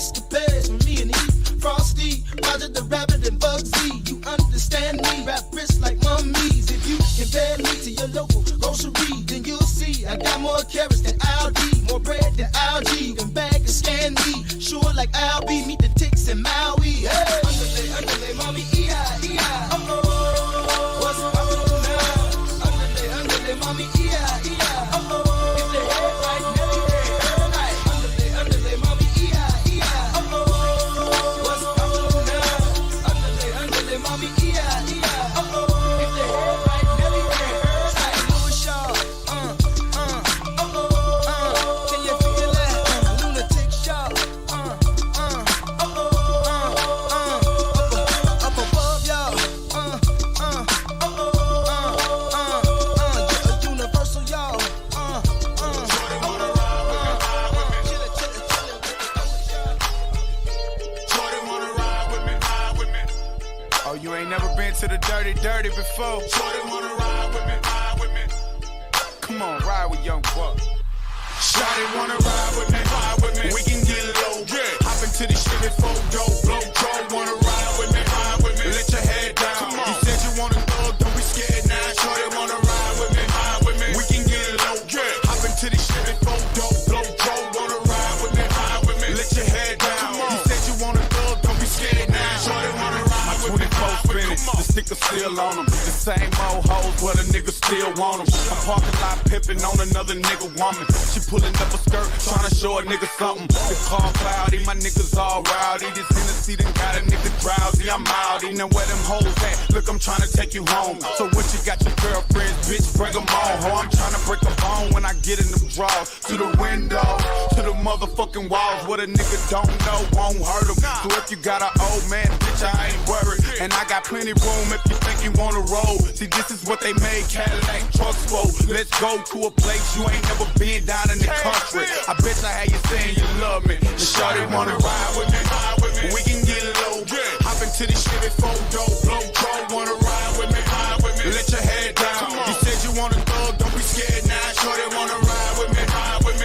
escapades with me and he. Frosty, Roger the Rabbit and Bugsy. You understand me, rap wrists like mummies. If you compare me to your local grocery, then you'll see I got more carrots than Aldi, more bread than algae, and bag and scan me. Sure like Albie, meet the ticks and Maui. Hey, underlay, mommy, E-I. Uh-oh, what's up now? Underlay, mommy, E-I. Uh-oh, if they head right, Nelly head right. Underlay, mommy, E-I. Uh-oh, what's up now? Underlay, mommy, E-I. Uh-oh, if they head right, Nelly head right. Louis Shaw, can you feel that? Lunatic Shaw, up above y'all, universal y'all, Oh, you ain't never been to the dirty before? Shorty wanna ride with me. Come on, ride with Young Buck. Shorty wanna ride with me. We can get low, yeah. Hop into the Chevy 4-door, blow control. Wanna ride with me. Let your head down. You said you wanna thug, don't be scared now. Shorty wanna ride with me. We can get low, yeah. Hop into the Chevy 4-door, blow control. Wanna ride with me. Let your head down. You said you wanna thug, don't be scared now. Shorty wanna ride with me. 24 spinning, the sticker still on them. The same old hoes, but a nigga still want them. I'm parking lot pimping on another nigga woman. She pulling up a skirt, trying to show a nigga something. The car cloudy, my niggas all rowdy. This Hennessy done got a nigga drowsy. I'm outy, now where them hoes at? Look, I'm trying to take you home. So what you got your girlfriends, bitch, bring them on. Ho, I'm trying to break a bone when I get in them drawers. To the window, to the motherfucking walls. What a nigga don't know won't hurt him. So if you got an old man, bitch, I ain't worried. And I got plenty room if you think you wanna roll. See, this is what they made Cadillac trucks for. Let's go to a place you ain't never been down in the country. I bet you how you saying you love me. The shawty wanna ride with me. We can get low. Hop into the Chevy 4-door, blow control. Wanna ride with me. Let your head down. You said you wanna thug, don't be scared now. Shawty wanna ride with me.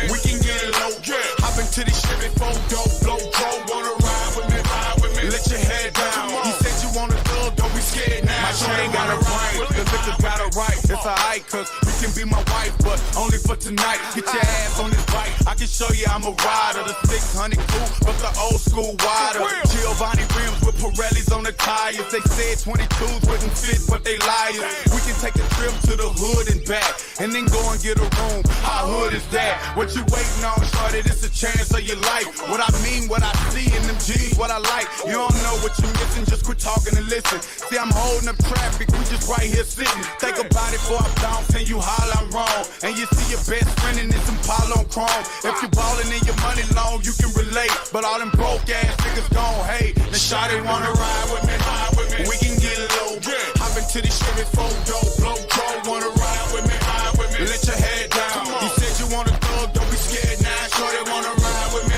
We can get low. Hop into the Chevy 4-door, blow control. Wanna ride with me. Let your head down. You said you wanna thug, don't be scared now. My chain got a right, the liquor got a right. It's alright, cause you can be my wife, but only for tonight. Get your ass on this bike, I can show you I'm a rider. The 600 cool, but the old school wider. Giovanni rims with Pirellis on the tires. They said 22s wouldn't fit, but they liars. We can take a trip to the hood and back, and then go and get a room. How hood is that? What you waiting on, shorty? This a chance of your life. What I mean, what I see in them G's, what I like. You don't know what you missing, just quit talking and listen. See, I'm holding up traffic, we just right here sitting. Think about it before I bounce and you holler I'm wrong. And you see your best friend in this Impala on chrome. If you ballin' in your money long, you can relate. But all them broke ass niggas gon' hate. The shawty wanna ride with me. We can get low. Hop into the Chevy 4-door, blow control. Wanna ride with me. Let your head down. You said you wanna thug, don't be scared now. Shawty wanna ride with me.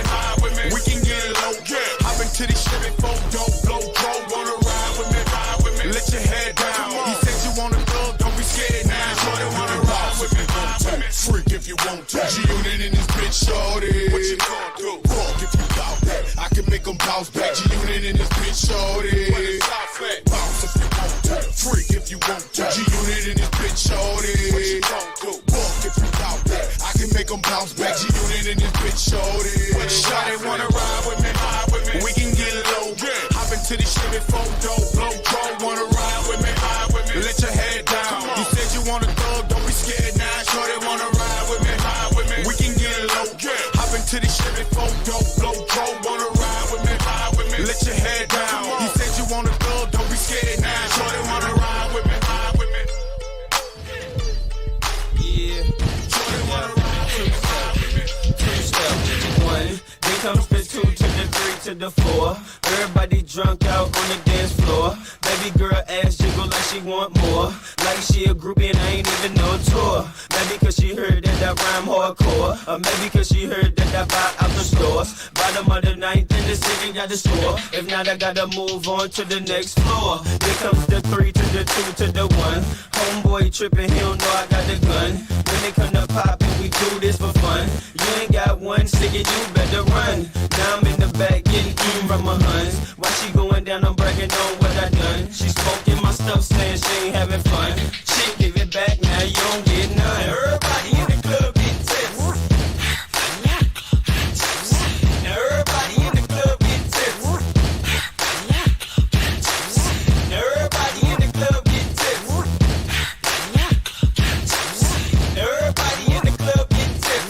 We can get low. Hop into the Chevy 4-door, blow control. Wanna ride with me. Let your head down. You said you wanna thug, don't be scared now. Shawty wanna ride with me. Freak if you want to. G-Unit in this bitch, shorty. What you gonna do? Walk if you bout that. I can make them bounce back. G-Unit in this bitch, shorty. Bounce if you want to. Freak if you want to. G-Unit in this bitch, shorty. What you gonna do? Walk if you bout that. I can make them bounce back. G-Unit in this bitch, shorty. Shawty wanna ride with me. We can get low. Hop into the Chevy 4-door, blow control. Wanna ride with me. Let your head down. You said you wanna thug, don't be scared now. Shorty wanna ride with me. We can get low. Hop into the Chevy 4-door, blow control. Wanna ride with me. Let your head down. You said you wanna thug, don't be scared now. Shorty wanna ride with me. Yeah. Shorty wanna ride with me. Two-step, 1. Then comes the 2 to the 3 to the 4. Everybody drunk out on the dance floor. Baby girl ass jiggle like she want more. Like she a groupie and I ain't even no tour. Maybe cause she heard that I rhyme hardcore. Or maybe cause she heard that I buy out the stores. Bottom of the 9th in the city got the store. If not, I gotta move on to the next floor. Here comes the 3 to the 2 to the 1. Homeboy tripping, he don't know I got the gun. When they come to poppin', we do this for fun. You ain't got one, stick it, you better run. Now I'm in the back, yeah. from her huns. While she going down, I'm bragging on what I done. She smoking my stuff, saying she ain't having fun. She give it back, now you don't get none. Everybody in the club get tips. Now everybody in the club get tips. Now everybody in the club get tips. Now everybody in the club get tips.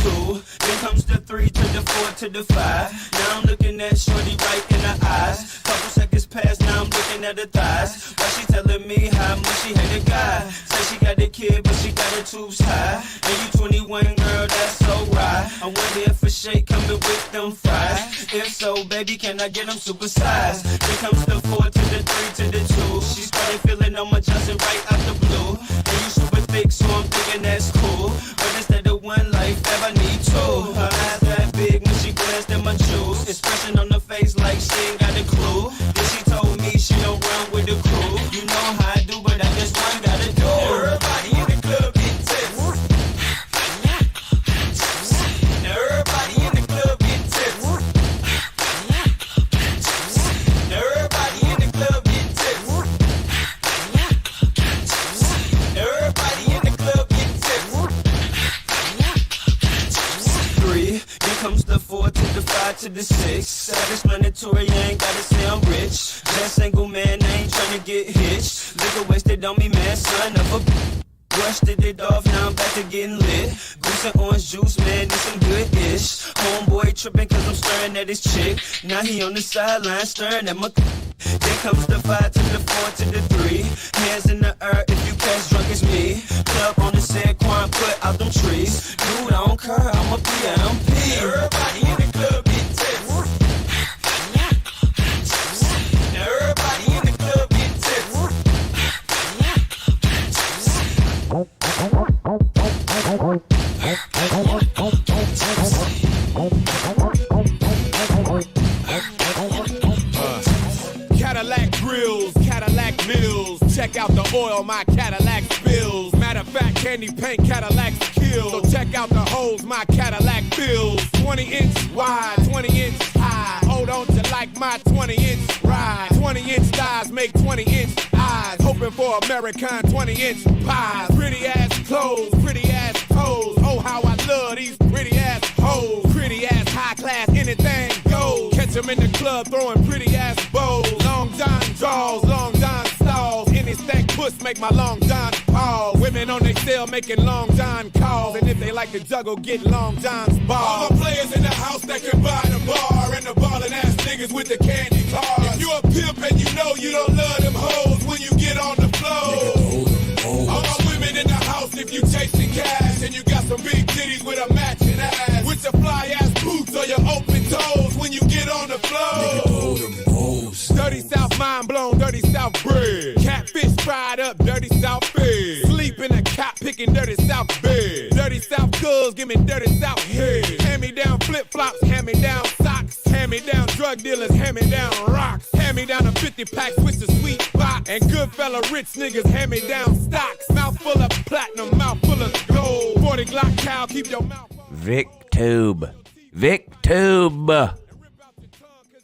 2, then comes the 3 to the 4 to the 5. Now I'm looking at shorty right in the eyes. Couple seconds pass, now I'm looking at her thighs. While she telling me how much she hate a guy. Say she got a kid, but she got her tubes high. And you 21, girl, that's so right. I wonder if a shake coming with them fries. If so, baby, can I get them supersized? Then comes the 4 to the 3 to the 2. She started feeling on my Johnson right out the blue. And you super thick, so I'm thinking that's cool. But instead of one life, I need 2. Her eyes that big when she glanced at my jewels. Expression on her face like she ain't got a clue. Then she told me she don't run with the crew. You know how I do, but I just one gotta do. Everybody in the club get tips. Now everybody in the club get tips. Now everybody in the club get tips. Now everybody in the club get tips. 3, then comes the 4 to the 5 to the 6. Self-explanatory, you ain't gotta say I'm rich. That single man, I ain't tryna get hitched. Liquor wasted on me, man, son of a brushed it off, now I'm back to getting lit. Goose and orange juice, man, this some good-ish. Homeboy tripping cause I'm staring at his chick. Now he on the sideline staring at my Then comes the 5 to the 4 to the 3. Hands in the air if you catch drunk as me. Club on the San Juan, put out them trees. Dude, I don't care, I'm a PMP. Everybody in the club get tips. Now everybody in the club get tips. Cadillac grills, Cadillac mills. Check out the oil my Cadillac spills. Matter of fact, candy paint Cadillacs kill. So check out the holes my Cadillac fills. 20-inch wide, 20-inch high. Hold on to like my 20-inch ride. 20-inch thighs make 20-inch eyes. Hoping for American 20-inch pies. Pretty ass clothes, pretty ass toes. Oh, how I love these pretty ass hoes. Pretty ass high class, anything goes. Catch them in the club throwing pretty ass bows. Long John draws, Long John stalls. Any stack puss make my Long John pause. Women on their cell making Long John calls. And if they like to juggle, get Long John's balls. All the players in the house that can buy the bar. And the ballin' ass niggas with the candy cars. If you a pimp and you know you don't love them hoes when you get on the floor. All my women in the house if you chasing cash. And you got some big titties with a matching ass. With your fly ass boots or your open toes when you get on the floor. Dirty South mind blown, dirty South bread. Catfish fried up, dirty South fed. Sleep in a cot picking dirty South bed. Dirty South girls, give me dirty South head. Hand me down flip flops, hand me down socks. Hand me down drug dealers, hand me down rocks. Hand me down a 50 pack with the sweet box. And good fella rich niggas, hand me down stocks. Mouth full of platinum, mouth full of gold. 40 Glock cow, keep your mouth. VicTube. VicTube.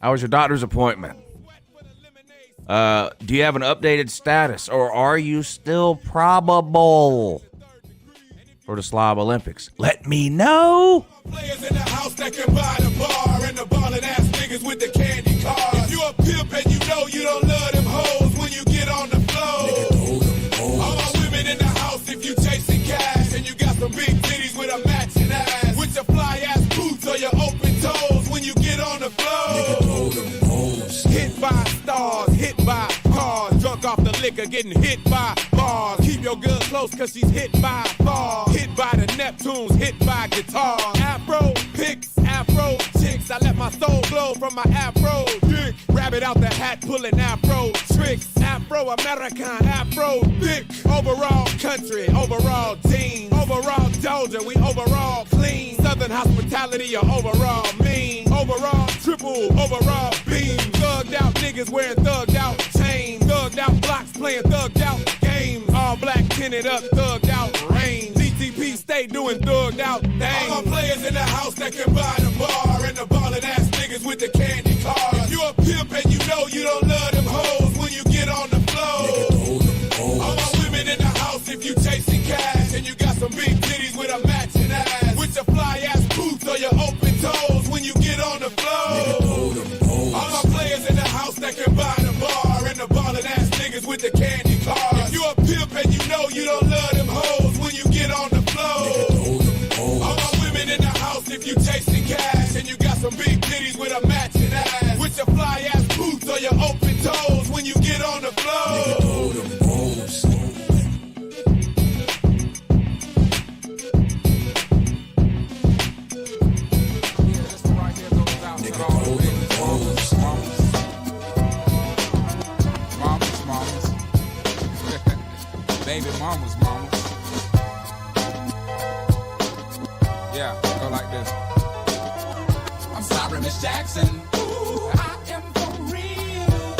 How was your doctor's appointment? Do you have an updated status, or are you still probable for the Slob Olympics? Let me know. Players in the house that can buy the bar and the ballin' ass niggas with the candy cars. If you a pimp and you know you don't love them hoes when you get on the floor. All my women in the house if you chasing cash and you got some big titties with a matching ass. With your fly ass boots or your open toes when you get on the floor. Hit by stars, hit by cars. Drunk off the liquor, getting hit by bars. Keep your girl close cause she's hit by bars. Hit by the Neptunes, hit by guitars. Afro picks, Afro chicks. I let my soul glow from my Afro dick. Rabbit out the hat, pulling Afro tricks. Afro-American, Afro thick. Overall country, overall team. Overall Doja, we overall clean. Southern hospitality, or overall mean. Overall triple, overall beam. Thugged out niggas wearing thugged out chains. Thugged out blocks playing thugged out games. All black tinted up, thugged out range. DTP stay doing thugged out things. All my players in the house that can buy the bar If you tasting cash and you got some big titties with a matching ass, with your fly ass boots or your open toes when you get on the floor. Know them moves. Baby mamas. Yeah, go like this. I'm sorry, Miss Jackson. Ooh, I am for real.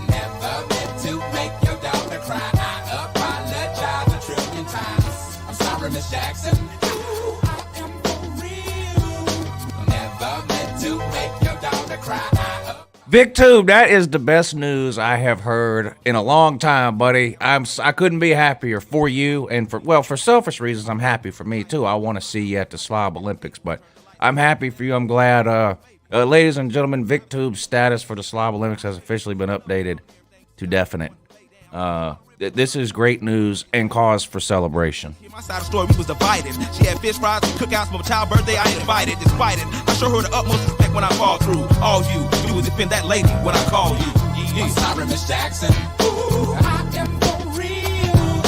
Never meant to make your daughter cry. I apologize a trillion times. I'm sorry, Miss Jackson. Ooh, I am for real. Never meant to make your daughter cry. VicTube, that is the best news I have heard in a long time, buddy. I couldn't be happier for you, and for selfish reasons, I'm happy for me too. I want to see you at the Slob Olympics, but I'm happy for you. I'm glad, ladies and gentlemen, VicTube's status for the Slob Olympics has officially been updated to definite. This is great news and cause for celebration. My side of the story, we was divided. She had fish fries, cookouts for my child's birthday. I ain't invited, despite it. I show her the utmost respect when I fall through. All you was defend that lady when I call you. I'm sorry, Miss Jackson. Ooh, I am for real.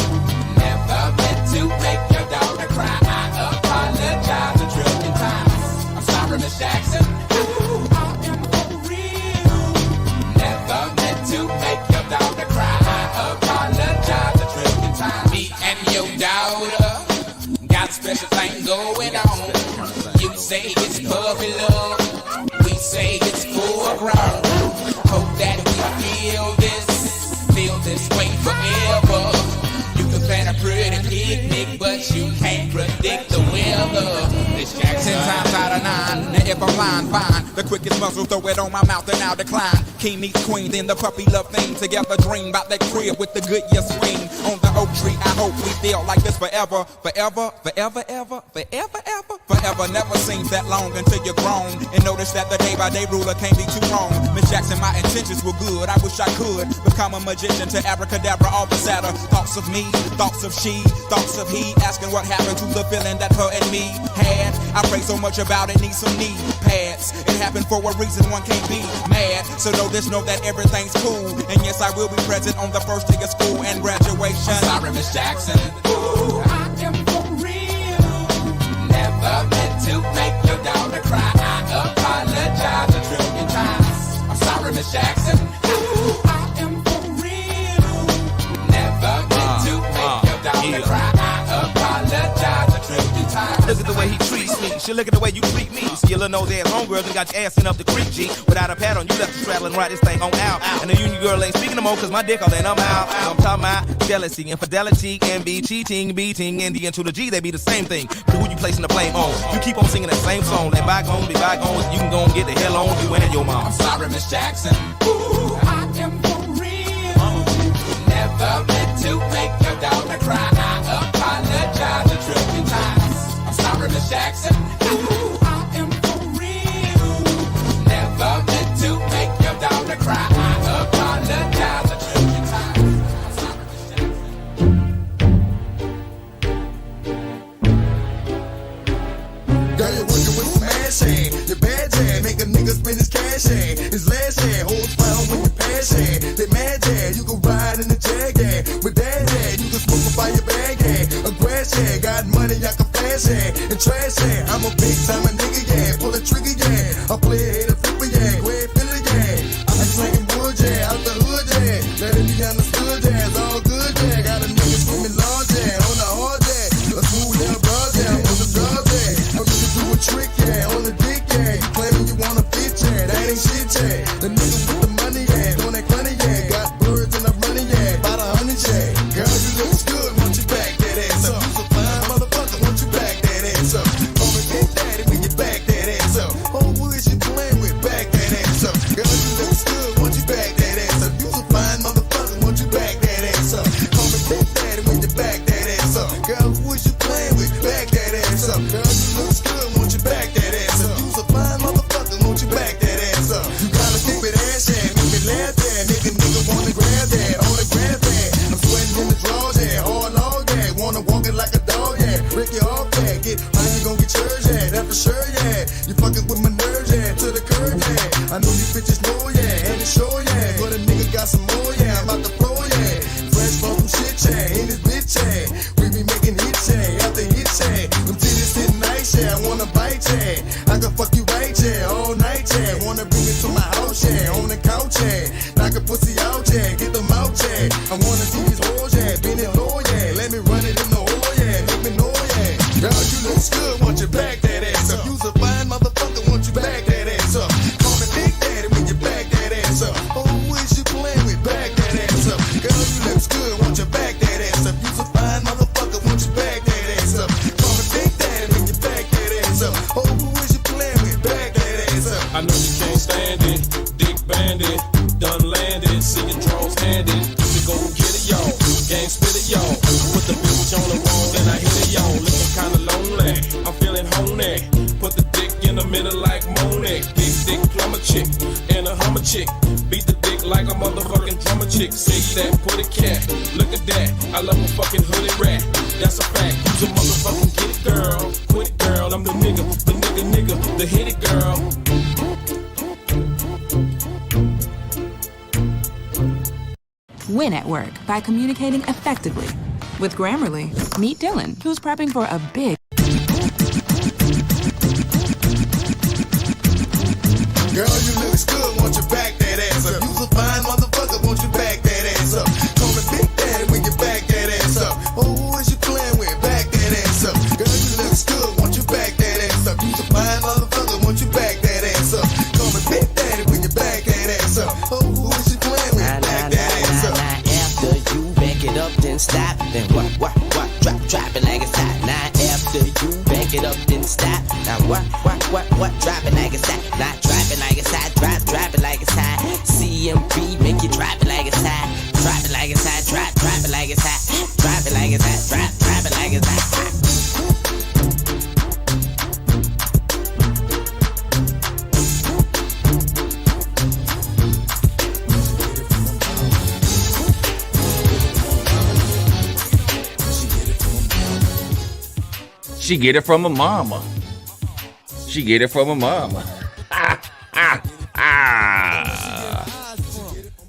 Never meant to make your daughter cry. I apologize a trillion times. I'm sorry, Miss Jackson. Ooh, I am for real. Never meant to make your daughter cry. I apologize a trillion times. Me and your daughter got a special thing going on. You say it's puppy love. We say it's full grown. Hope that we feel this way forever. You can plan a pretty picnic, but you can't predict the weather. This Jackson 10 times out of 9. Now if I'm lying, fine. The quickest muscle, throw it on my mouth and I'll decline. King meets queen, then the puppy love thing. Together dream about that crib with the good year swing. On the oak tree, I hope we feel like this forever. Forever, forever, ever, forever, ever. Forever never seems that long until you're grown. And notice that the day-by-day ruler can't be too wrong. Miss Jackson, my intentions were good. I wish I could become a magician to abracadabra all the sadder. Thoughts of me, thoughts of she, thoughts of he. Asking what happened to the feeling that her and me had. I pray so much about it, need some knee pads. It happened for a reason, one can't be mad. So know this, know that everything's cool. And yes, I will be present on the first day of school and graduation. I'm sorry, Miss Jackson. Ooh, I am for real. Never meant to make your daughter cry. I apologize a trillion times. I'm sorry, Miss Jackson. Ooh, I am for real. Never meant to make your daughter cry. I apologize a trillion times. Look at the way he treats me. She look at the way you treat me. Skill of nose ass homegirls and got your ass in up the creek, G. Without a pad on, you left the straddle and ride this thing on out. And the union girl ain't speaking no more cause my dick all in, I'm out. I'm talking about jealousy, infidelity, envy, cheating, beating, and the N to the G, they be the same thing. But who you placing the blame on? You keep on singing that same song. Let bygones be bygones. You can go and get the hell on you and your mom. I'm sorry, Miss Jackson. Ooh, I am for real. Never meant to make your daughter cry. I apologize a trillion times. I'm sorry, Miss Jackson. Ooh, I am for real. Never meant to make your daughter cry. I apologize a trillion times. I'm sorry, Miss Jackson. Girl, you're working with smashing. Your bad jam, make a nigga spend his cash in. His last jam, hold found with your passion. That mad jam, you can ride in the jag jam. With that jam, you can smoke up by your bag jam. A grass jam, got money, I can flash jam. And trash jam, I'm a big time a nigga jam. Pull a trigger jam, I play a head, a flipper jam. Go ahead, fill it jam. I'm slanging wood jam, out the hood jam. Let it be understood jam, it's all good jam. Got a nigga screaming large jam, on the hard jam. A smooth down broad jam, on the dog jam. I'm gonna do a trick jam, on the dick jam. You claiming you wanna fit jam, that ain't shit jam. The nigga with the money jam, on that money jam. Got birds and I'm running jam, about 100 jam. Girl, you look good, want you back that ass up. You's a fine motherfucker, want you back that ass up. Call me Big Daddy when you back that ass up. Oh, who is you playing with? Back that ass up. Girl, you look good, want you back that ass up. You's a fine motherfucker, want you back that ass up. Call me Big Daddy when you back that ass up. Girl, who is you playing with? Back that ass up. Girl, you look good, want you back that ass up. You's a fine You fucking with my nerves, yeah, to the curb, yeah. I know you bitches know, yeah, and it's sure, yeah. But a nigga got some more, yeah, I'm out the floor, yeah. Fresh from some shit, yeah, in this bitch, yeah. We be making hits, yeah, after hits, yeah. Them titties sitting nice, yeah, I wanna bite, yeah. I can fuck you right, yeah, all night, yeah. Wanna bring it to my house, yeah, on the couch, yeah. Knock a pussy out, yeah, get them out, yeah. I wanna see these hoes, yeah, bend it low, yeah. Let me run it in the hole, yeah, make me know, yeah. Girl, you look good, want you back that ass up. You's a fine motherfucker, want you back that ass up. Call me Big Daddy when you back that ass up. Oh, who is you playing with? Back that ass up. Girl, you look good, want you back that ass up. You's a fine motherfucker, want you back that ass up. Call me Big Daddy when you back that ass up. Oh, who is you playing with? Back that ass up. I know you can't stand it, dick bandit, done landed, see your drones handed. You go get it, y'all, gang spit it, y'all. Put the bitch on the wall, then I hit it, y'all. Looking kinda lonely, I'm feeling honey. Put the dick in the middle like Monet. Big dick plumber chick, and a hummer chick. Beat the dick like a motherfucking drummer chick. Say that, put a cat, look at that. I love a fucking hooded rat, that's a fact. Who's a motherfucking get it, girl? Quit it, girl, I'm the nigga, the hit it, girl. Win at work by communicating effectively. With Grammarly, meet Dylan, who's prepping for a big... Girl, you look good, want you back that ass up. You's a fine motherfucker, want you back that ass up. Call me Big Daddy when you back that ass up. Oh, who is you playing with? Back that ass up. Girl, you look good, want you back that ass up. You's a fine motherfucker, want you back that ass up. Call me Big Daddy when you back that ass up. Oh, who is you playing with? Back that ass up. After you back it up, then stop. Then what? Drop it like it's hot. Now after you back it up, then stop. Now what? Drop it like it's hot. Now drop it like it's hot. Drop it like it's hot. CMB make you drop it like it's hot. Drop it like it's hot. Drop it like it's hot. Drop it like it's hot. Drop it like it's hot. She get it from her mama. She get it from her mama.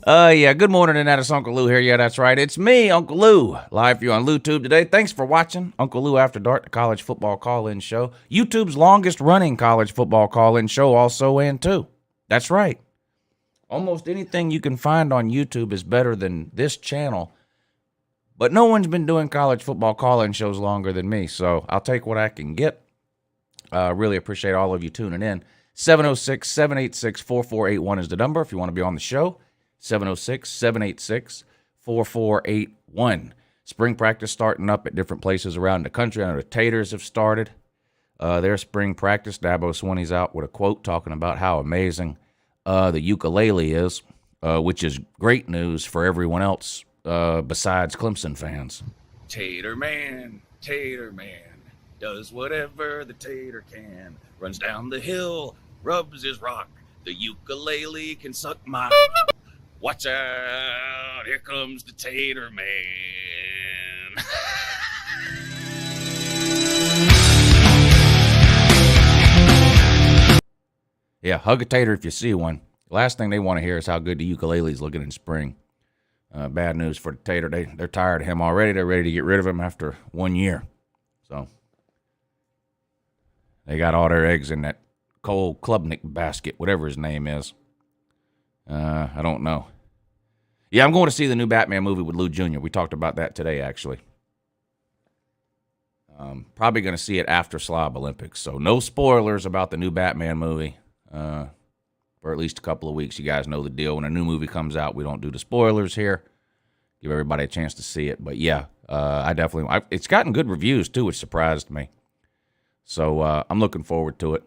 Yeah, good morning, and that is Uncle Lou here. Yeah, that's right. It's me, Uncle Lou, live for you on LouTube today. Thanks for watching Uncle Lou After Dark, the college football call-in show. YouTube's longest-running college football call-in show also, and too. That's right. Almost anything you can find on YouTube is better than this channel. But no one's been doing college football call-in shows longer than me, so I'll take what I can get. Really appreciate all of you tuning in. 706-786-4481 is the number if you want to be on the show. 706-786-4481. Spring practice starting up at different places around the country. I know the Gators have started their spring practice. Dabo Swinney's out with a quote talking about how amazing the ukulele is, which is great news for everyone else. Besides Clemson fans. Tater man, does whatever the tater can. Runs down the hill, rubs his rock. The ukulele can suck my... Watch out, here comes the tater man. Yeah, hug a tater if you see one. Last thing they want to hear is how good the ukulele's looking in spring. Bad news for the tater. They're tired of him already. They're ready to get rid of him after 1 year. So they got all their eggs in that Cole Klubnik basket, whatever his name is. I don't know. Yeah, I'm going to see the new Batman movie with Lou Jr. We talked about that today, actually. Probably going to see it after Slob Olympics. So no spoilers about the new Batman movie. For at least a couple of weeks. You guys know the deal. When a new movie comes out, we don't do the spoilers here. Give everybody a chance to see it. But yeah, it's gotten good reviews too, which surprised me. So I'm looking forward to it.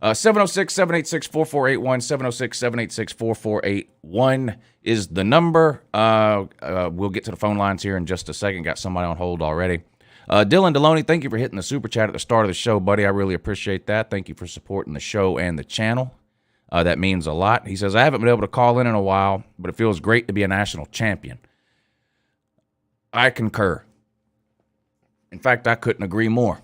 706-786-4481. 706-786-4481 is the number. We'll get to the phone lines here in just a second. Got somebody on hold already. Dylan Deloney, thank you for hitting the super chat at the start of the show, buddy. I really appreciate that. Thank you for supporting the show and the channel. That means a lot. He says, I haven't been able to call in a while, but it feels great to be a national champion. I concur. In fact, I couldn't agree more.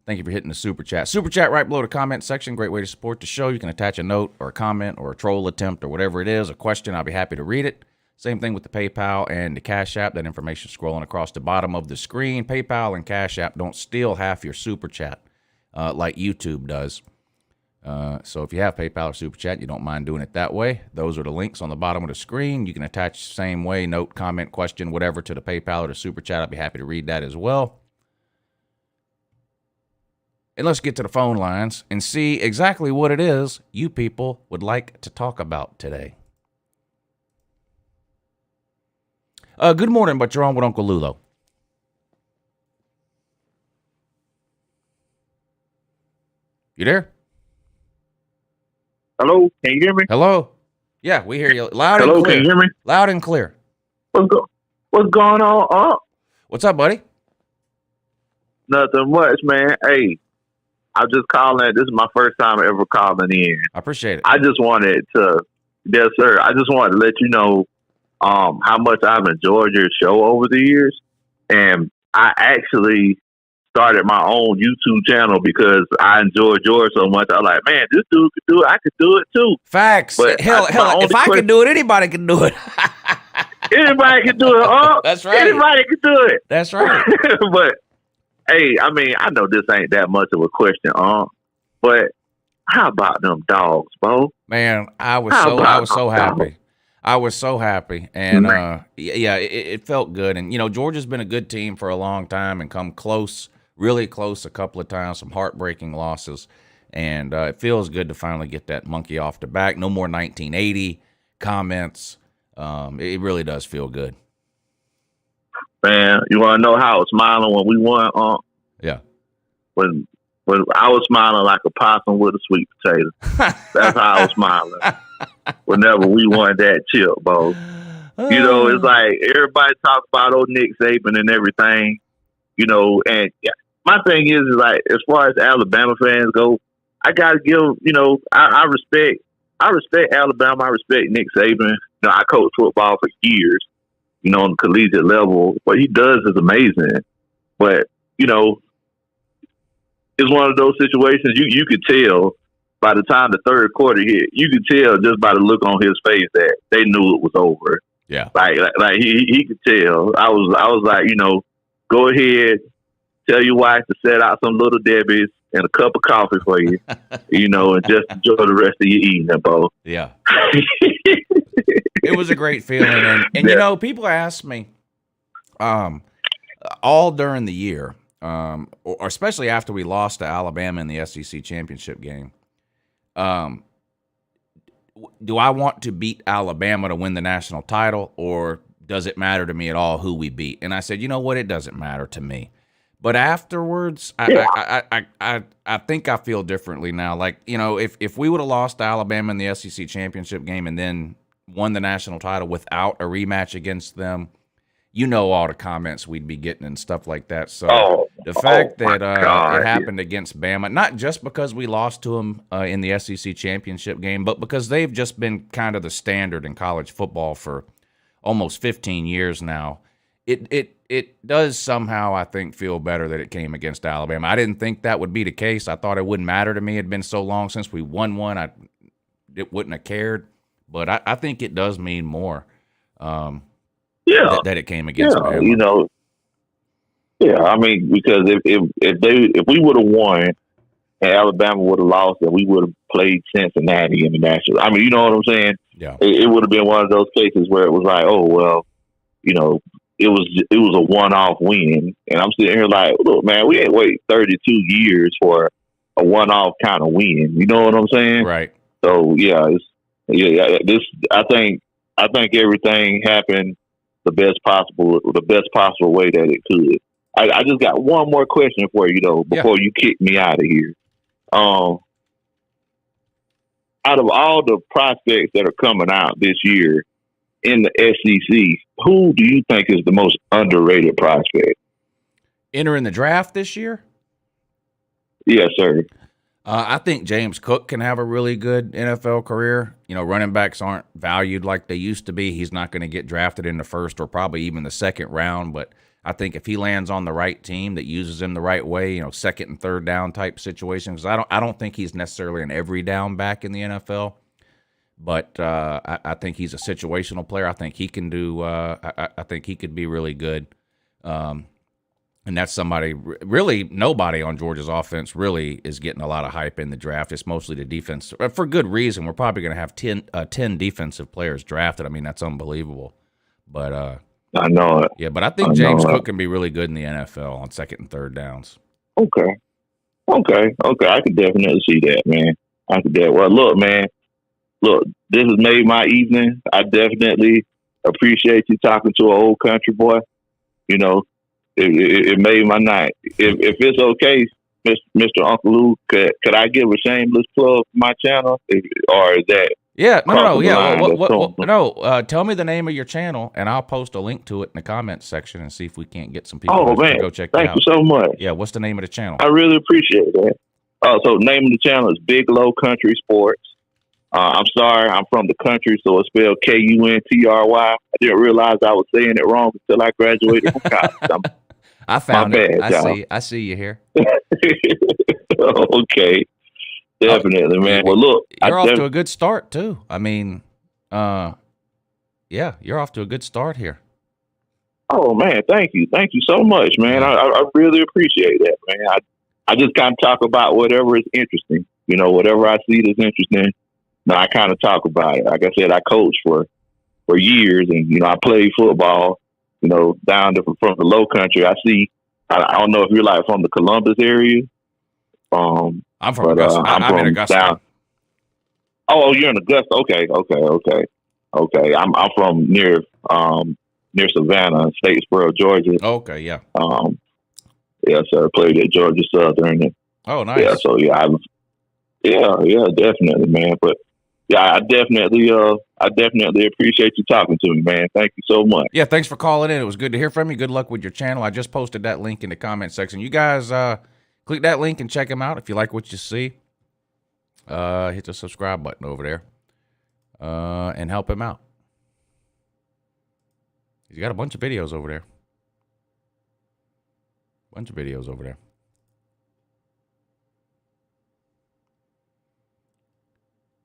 Thank you for hitting the super chat. Super chat right below the comment section. Great way to support the show. You can attach a note or a comment or a troll attempt or whatever it is, a question. I'll be happy to read it. Same thing with the PayPal and the Cash App. That information scrolling across the bottom of the screen. PayPal and Cash App don't steal half your super chat like YouTube does. So if you have PayPal or super chat, you don't mind doing it that way. Those are the links on the bottom of the screen. You can attach the same way, note, comment, question, whatever to the PayPal or the super chat. I'll be happy to read that as well. And let's get to the phone lines and see exactly what it is you people would like to talk about today. Good morning, but you're on with Uncle Lou, though. You there? Hello, can you hear me? Hello? Yeah, we hear you loud Hello, and clear. can you hear me? Loud and clear. What's going on? What's up, buddy? Nothing much, man. Hey, I'm just calling. This is my first time ever calling in. I appreciate it. I just wanted to, yes, sir. I just wanted to let you know how much I've enjoyed your show over the years. And I actually started my own YouTube channel because I enjoyed yours so much. I was like, man, this dude could do it. I could do it too. Facts. But hell, if I can do it, anybody can do it. Anybody can do it. That's right. Anybody can do it. That's right. But hey, I mean, I know this ain't that much of a question, but how about them dogs, Bo? Man, I was so happy. I was so happy, and yeah, it felt good. And Georgia's been a good team for a long time and come close, really close a couple of times. Some heartbreaking losses, and it feels good to finally get that monkey off the back. No more 1980 comments. It really does feel good. Man, you want to know how I was smiling when we won? Yeah. When I was smiling like a possum with a sweet potato. That's how I was smiling. Whenever we won that chip, Bo. It's like everybody talks about old Nick Saban and everything, and my thing is like, as far as Alabama fans go, I gotta give, I respect Alabama, I respect Nick Saban. I coached football for years, on the collegiate level. What he does is amazing. But, it's one of those situations you could tell by the time the third quarter hit, you could tell just by the look on his face that they knew it was over. Yeah. Like he could tell. I was like, go ahead, tell your wife to set out some Little Debbie's and a cup of coffee for you, and just enjoy the rest of your evening, Bo. Yeah. It was a great feeling. And people ask me all during the year, or especially after we lost to Alabama in the SEC championship game, do I want to beat Alabama to win the national title, or does it matter to me at all who we beat? And I said, you know what? It doesn't matter to me. But afterwards, I think I feel differently now. Like, if we would have lost to Alabama in the SEC championship game and then won the national title without a rematch against them, all the comments we'd be getting and stuff like that. So the fact that it happened against Bama, not just because we lost to them in the SEC championship game, but because they've just been kind of the standard in college football for almost 15 years now, it does somehow, I think, feel better that it came against Alabama. I didn't think that would be the case. I thought it wouldn't matter to me. It had been so long since we won one, it wouldn't have cared. But I think it does mean more. That it came against Bama. I mean, because if we would have won and Alabama would have lost, and we would have played Cincinnati in the national. I mean, you know what I'm saying? Yeah. It would have been one of those cases where it was like, oh well, it was a one-off win, and I'm sitting here like, look, man, we ain't wait 32 years for a one-off kind of win. You know what I'm saying? Right. So I think everything happened the best possible way that it could. I just got one more question for you before you kick me out of here. Out of all the prospects that are coming out this year in the SEC, who do you think is the most underrated prospect? Entering the draft this year? Yes, sir. I think James Cook can have a really good NFL career. Running backs aren't valued like they used to be. He's not going to get drafted in the first or probably even the second round, but I think if he lands on the right team that uses him the right way, you know, second and third down type situations, I don't think he's necessarily an every down back in the NFL, but I think he's a situational player. I think he can do. I think he could be really good, and that's somebody. Really, nobody on Georgia's offense really is getting a lot of hype in the draft. It's mostly the defense for good reason. We're probably going to have 10 defensive players drafted. I mean, that's unbelievable, but. I know it. Yeah, but I think James Cook can be really good in the NFL on second and third downs. Okay. I could definitely see that, man. I could definitely. Well, look, man. Look, this has made my evening. I definitely appreciate you talking to an old country boy. You know, it made my night. If it's okay, Mr. Uncle Lou, could I give a shameless plug for my channel, or is that? Yeah, no. Tell me the name of your channel, and I'll post a link to it in the comments section and see if we can't get some people to go check it out. Thank you so much. Yeah, what's the name of the channel? I really appreciate that. So the name of the channel is Big Low Country Sports. I'm sorry, I'm from the country, so it's spelled Kuntry. I didn't realize I was saying it wrong until I graduated from college. I found it. Bad, I see you here. Okay. Definitely, man. Well, look, you're off to a good start too. I mean, yeah, you're off to a good start here. Oh man, thank you so much, man. I really appreciate that, man. I just kind of talk about whatever is interesting. You know, whatever I see that's interesting. I kind of talk about it. Like I said, I coached for years, and you know, I played football. You know, from the Low Country. I don't know if you're like from the Columbus area. I'm from Augusta. I'm in Augusta. Down. Oh, you're in Augusta. Okay. I'm from near Savannah, Statesboro, Georgia. Okay, yeah. Yeah, sir. I played at Georgia Southern. Oh, nice. Yeah, so yeah, definitely, man. But yeah, I definitely appreciate you talking to me, man. Thank you so much. Yeah, thanks for calling in. It was good to hear from you. Good luck with your channel. I just posted that link in the comment section. You guys, click that link and check him out if you like what you see. Hit the subscribe button over there and help him out. He's got a bunch of videos over there.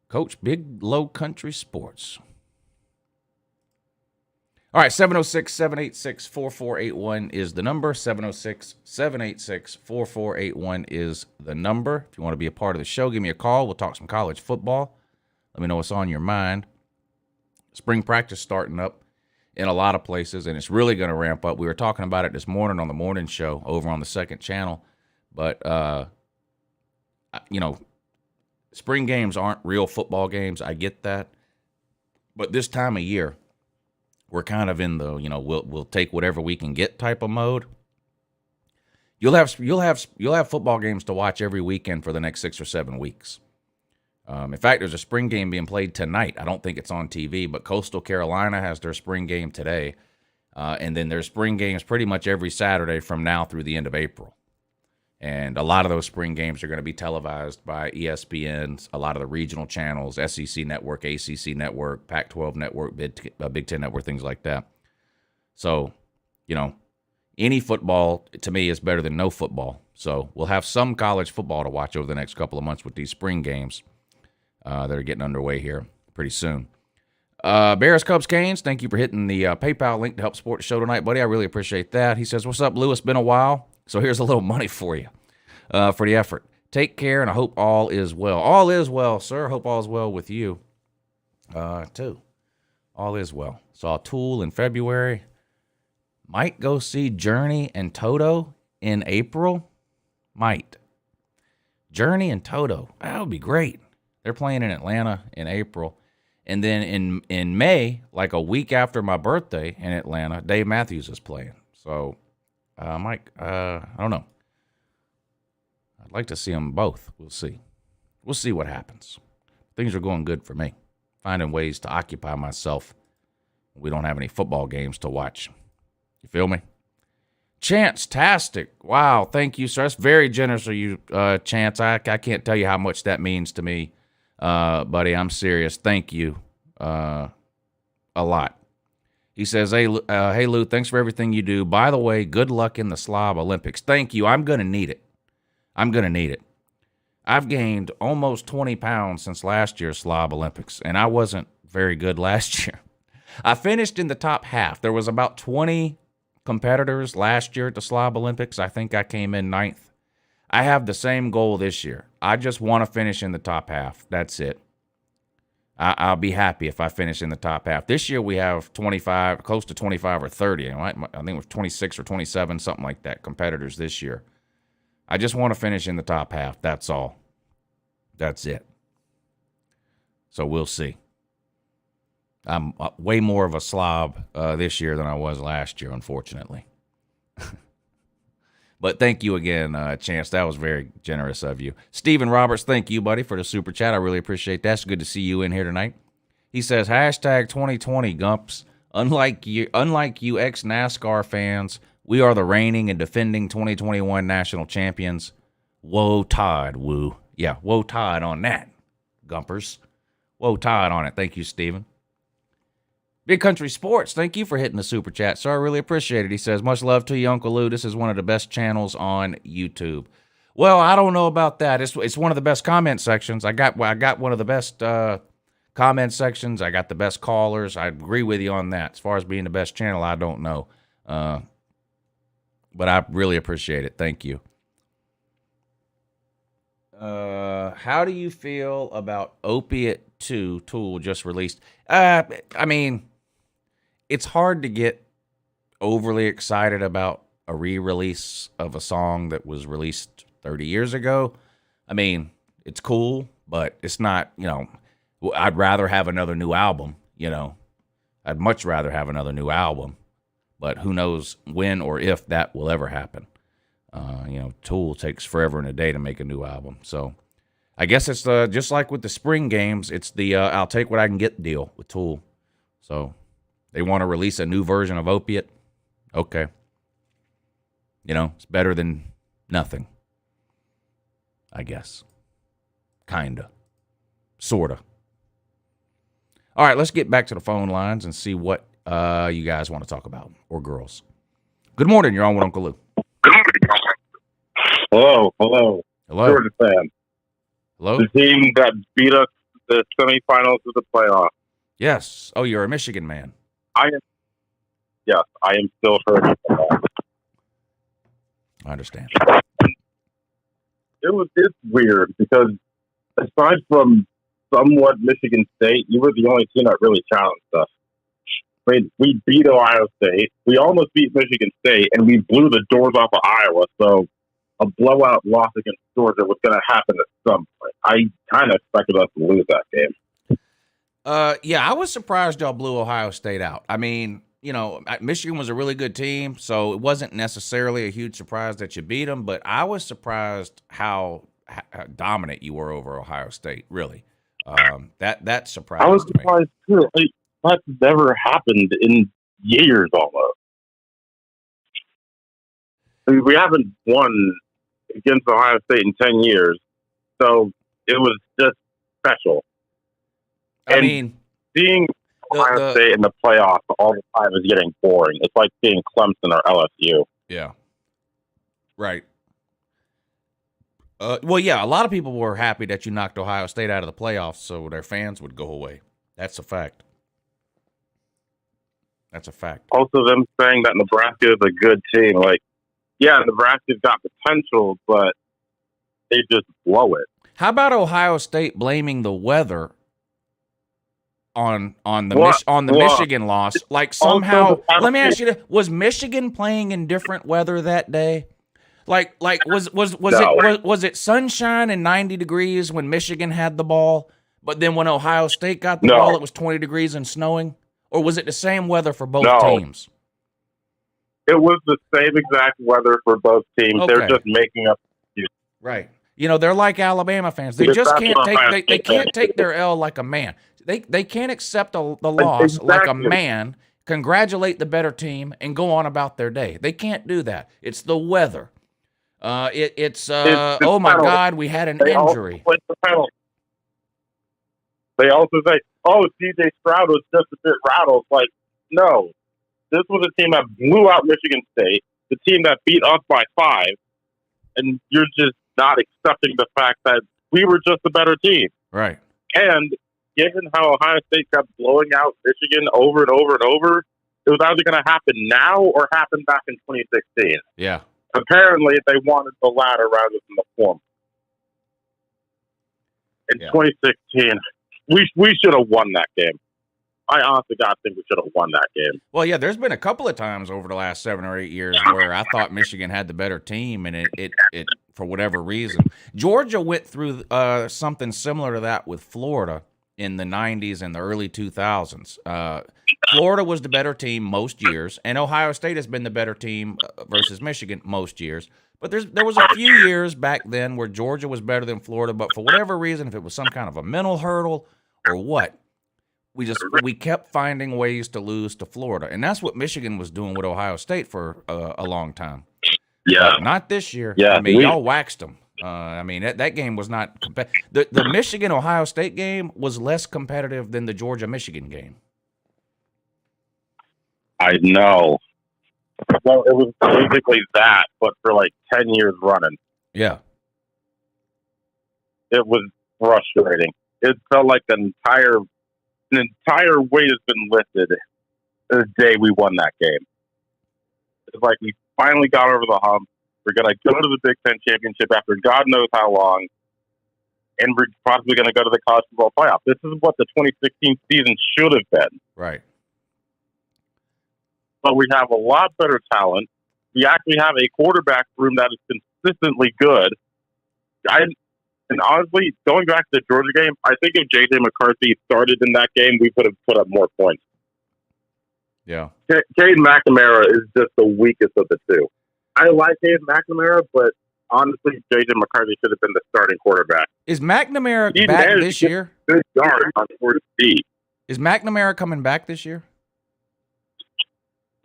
Coach Big Low Country Sports. All right, 706-786-4481 is the number. 706-786-4481 is the number. If you want to be a part of the show, give me a call. We'll talk some college football. Let me know what's on your mind. Spring practice starting up in a lot of places, and it's really going to ramp up. We were talking about it this morning on the morning show over on the second channel. But, you know, spring games aren't real football games. I get that. But this time of year, we're kind of in the, you know, we'll take whatever we can get type of mode. You'll have football games to watch every weekend for the next 6 or 7 weeks. In fact, there's a spring game being played tonight. I don't think it's on TV, but Coastal Carolina has their spring game today. And then there's spring games pretty much every Saturday from now through the end of April. And a lot of those spring games are going to be televised by ESPN, a lot of the regional channels, SEC Network, ACC Network, Pac-12 Network, Big Ten Network, things like that. So, you know, any football, to me, is better than no football. So we'll have some college football to watch over the next couple of months with these spring games that are getting underway here pretty soon. Bears, Cubs, Canes, thank you for hitting the PayPal link to help support the show tonight, buddy. I really appreciate that. He says, what's up, Lou? It's been a while. So here's a little money for you for the effort. Take care, and I hope all is well. All is well, sir. Hope all is well with you, too. All is well. Saw Tool in February. Might go see Journey and Toto in April. Might. Journey and Toto. That would be great. They're playing in Atlanta in April. And then in May, like a week after my birthday in Atlanta, Dave Matthews is playing. So, Mike, I don't know. I'd like to see them both. We'll see. We'll see what happens. Things are going good for me. Finding ways to occupy myself. We don't have any football games to watch. You feel me? Chance-tastic. Wow, thank you, sir. That's very generous of you, Chance. I can't tell you how much that means to me, buddy. I'm serious. Thank you a lot. He says, hey, Lou, thanks for everything you do. By the way, good luck in the Slob Olympics. Thank you. I'm going to need it. I've gained almost 20 pounds since last year's Slob Olympics, and I wasn't very good last year. I finished in the top half. There was about 20 competitors last year at the Slob Olympics. I think I came in 9th. I have the same goal this year. I just want to finish in the top half. That's it. I'll be happy if I finish in the top half. This year we have 25, close to 25 or 30. I think it was 26 or 27, something like that, competitors this year. I just want to finish in the top half. That's all. That's it. So we'll see. I'm way more of a slob this year than I was last year, unfortunately. But thank you again, Chance. That was very generous of you. Stephen Roberts, thank you, buddy, for the super chat. I really appreciate that. It's good to see you in here tonight. He says, hashtag 2020, Gumps. Unlike you ex-NASCAR fans, we are the reigning and defending 2021 national champions. Woe Tide, woo. Yeah, woe Tide on that, Gumpers. Woe Tide on it. Thank you, Stephen. Big Country Sports, thank you for hitting the super chat, sir. I really appreciate it. He says, much love to you, Uncle Lou. This is one of the best channels on YouTube. Well, I don't know about that. It's one of the best comment sections. I got one of the best comment sections. I got the best callers. I agree with you on that. As far as being the best channel, I don't know. But I really appreciate it. Thank you. How do you feel about Opiate 2 Tool just released? I mean, it's hard to get overly excited about a re-release of a song that was released 30 years ago. I mean, it's cool, but it's not, I'd rather have another new album, I'd much rather have another new album, but who knows when or if that will ever happen. Tool takes forever and a day to make a new album. So I guess it's just like with the spring games, it's the I'll take what I can get deal with Tool. So they want to release a new version of Opiate. Okay. It's better than nothing. I guess. Kinda. Sorta. All right, let's get back to the phone lines and see what you guys want to talk about, or girls. Good morning, you're on with Uncle Lou. Hello. Hello. Georgia fan. Hello. The team that beat us the semifinals of the playoff. Yes. Oh, you're a Michigan man. I am still hurt. I understand. It's weird because aside from somewhat Michigan State, you were the only team that really challenged us. I mean, we beat Ohio State. We almost beat Michigan State, and we blew the doors off of Iowa. So a blowout loss against Georgia was going to happen at some point. I kind of expected us to lose that game. Yeah, I was surprised y'all blew Ohio State out. I mean, Michigan was a really good team, so it wasn't necessarily a huge surprise that you beat them, but I was surprised how dominant you were over Ohio State, really. That surprised me. I was surprised, too. That's never happened in years almost. I mean, we haven't won against Ohio State in 10 years, so it was just special. Seeing Ohio State in the playoffs all the time is getting boring. It's like seeing Clemson or LSU. Yeah. Right. Well, yeah, a lot of people were happy that you knocked Ohio State out of the playoffs so their fans would go away. That's a fact. Also, them saying that Nebraska is a good team. Nebraska's got potential, but they just blow it. How about Ohio State blaming the weather on the Michigan loss? Like somehow, let me ask you this, was Michigan playing in different weather that day? Like was it sunshine and 90 degrees when Michigan had the ball, but then when Ohio State got the ball, it was 20 degrees and snowing? Or was it the same weather for both teams? It was the same exact weather for both teams. Okay. They're just making up excuses. Right. They're like Alabama fans. They just can't take they can't take their L like a man. They can't accept the loss like a man, congratulate the better team, and go on about their day. They can't do that. It's the weather. It's oh my God, we had an injury. They also say, oh, CJ Stroud was just a bit rattled. Like, no, This was a team that blew out Michigan State, the team that beat us by 5, and you're just not accepting the fact that we were just a better team. Right. And given how Ohio State kept blowing out Michigan over and over and over, it was either going to happen now or happen back in 2016. Yeah. Apparently, they wanted the latter rather than the former. In 2016, we should have won that game. I honestly God think we should have won that game. Well, yeah, there's been a couple of times over the last 7 or 8 years where I thought Michigan had the better team, and it for whatever reason. Georgia went through something similar to that with Florida in the 90s and the early 2000s. Florida was the better team most years, and Ohio State has been the better team versus Michigan most years. But there was a few years back then where Georgia was better than Florida, but for whatever reason, if it was some kind of a mental hurdle or what, we kept finding ways to lose to Florida, and that's what Michigan was doing with Ohio State for a long time. Yeah, not this year. Yeah, I mean, y'all waxed them. I mean, that game was not the Michigan Ohio State game was less competitive than the Georgia Michigan game. I know. Well, it was basically that, but for like 10 years running. Yeah, it was frustrating. It felt like an entire weight has been lifted the day we won that game. It's like we finally got over the hump. We're going to go to the Big Ten championship after God knows how long, and we're possibly going to go to the college football playoff. This is what the 2016 season should have been. Right. But we have a lot better talent. We actually have a quarterback room that is consistently good. And honestly, going back to the Georgia game, I think if J.J. McCarthy started in that game, we could have put up more points. Yeah. Cade McNamara is just the weakest of the two. I like Cade McNamara, but honestly, J.J. McCarthy should have been the starting quarterback. Is McNamara back this year? Good yard on 4 feet. Is McNamara coming back this year?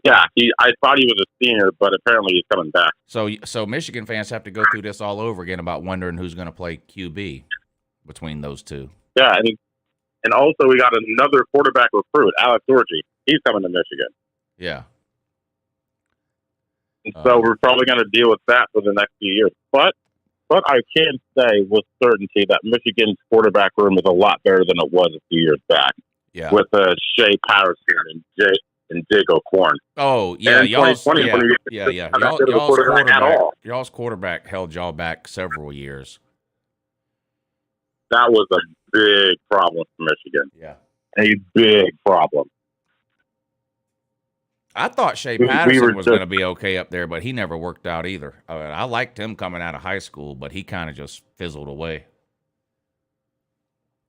Yeah, I thought he was a senior, but apparently he's coming back. So Michigan fans have to go through this all over again about wondering who's going to play QB between those two. Yeah, and also we got another quarterback recruit, Alex Orji. He's coming to Michigan. Yeah. And so we're probably going to deal with that for the next few years. But I can say with certainty that Michigan's quarterback room is a lot better than it was a few years back. Yeah. With Shea Patterson and Jake O'Korn. Oh, yeah. Y'all's quarterback held y'all back several years. That was a big problem for Michigan. Yeah. A big problem. I thought Shea Patterson was going to be okay up there, but he never worked out either. I liked him coming out of high school, but he kind of just fizzled away.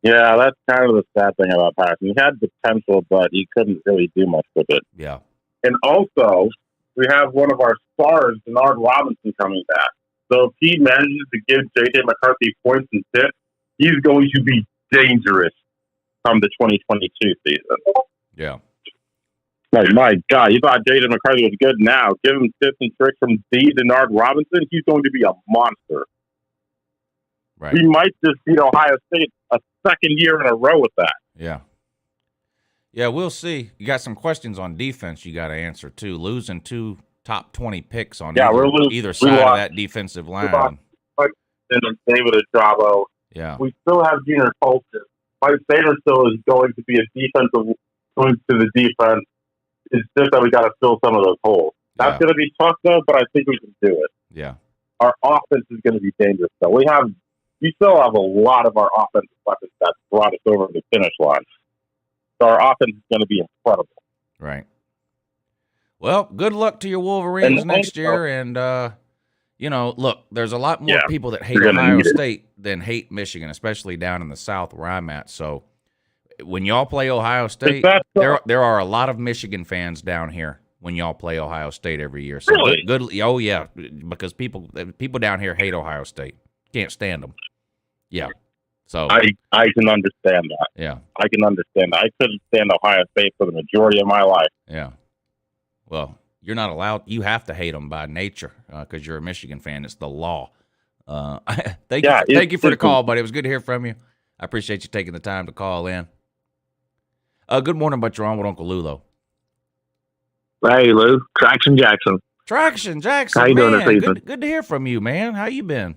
Yeah, that's kind of the sad thing about Patterson. He had potential, but he couldn't really do much with it. Yeah. And also, we have one of our stars, Denard Robinson, coming back. So if he manages to give J.J. McCarthy points and tips, he's going to be dangerous come the 2022 season. Yeah. Like, my God, you thought J.J. McCarthy was good now. Give him tips and tricks from Denard Robinson. He's going to be a monster. Right. We might just beat Ohio State a second year in a row with that. Yeah. Yeah, we'll see. You got some questions on defense you got to answer, too. Losing 2 top 20 picks on either side of that defensive line. And David Ajabo. Yeah. We still have Junior Colton. Mike Sater still is going to be a defensive going to the defense. It's just that we got to fill some of those holes. That's going to be tough, though, but I think we can do it. Yeah. Our offense is going to be dangerous, though. We still have a lot of our offensive weapons that brought us over the finish line. So our offense is going to be incredible. Right. Well, good luck to your Wolverines next year. And, look, there's a lot more people that hate Ohio State than hate Michigan, especially down in the South where I'm at. So when y'all play Ohio State, there are a lot of Michigan fans down here when y'all play Ohio State every year. So really? Good. Oh, yeah, because people down here hate Ohio State. Can't stand them. Yeah. So I can understand that. Yeah. I can understand that. I couldn't stand Ohio State for the majority of my life. Yeah. Well, you're not allowed. You have to hate them by nature because you're a Michigan fan. It's the law. Thank you for the call, buddy. It was good to hear from you. I appreciate you taking the time to call in. Good morning, but you're on with Uncle Lou, though. Hey, Lou. Traction Jackson. Traction Jackson. How you doing this man, evening? Good to hear from you, man. How you been?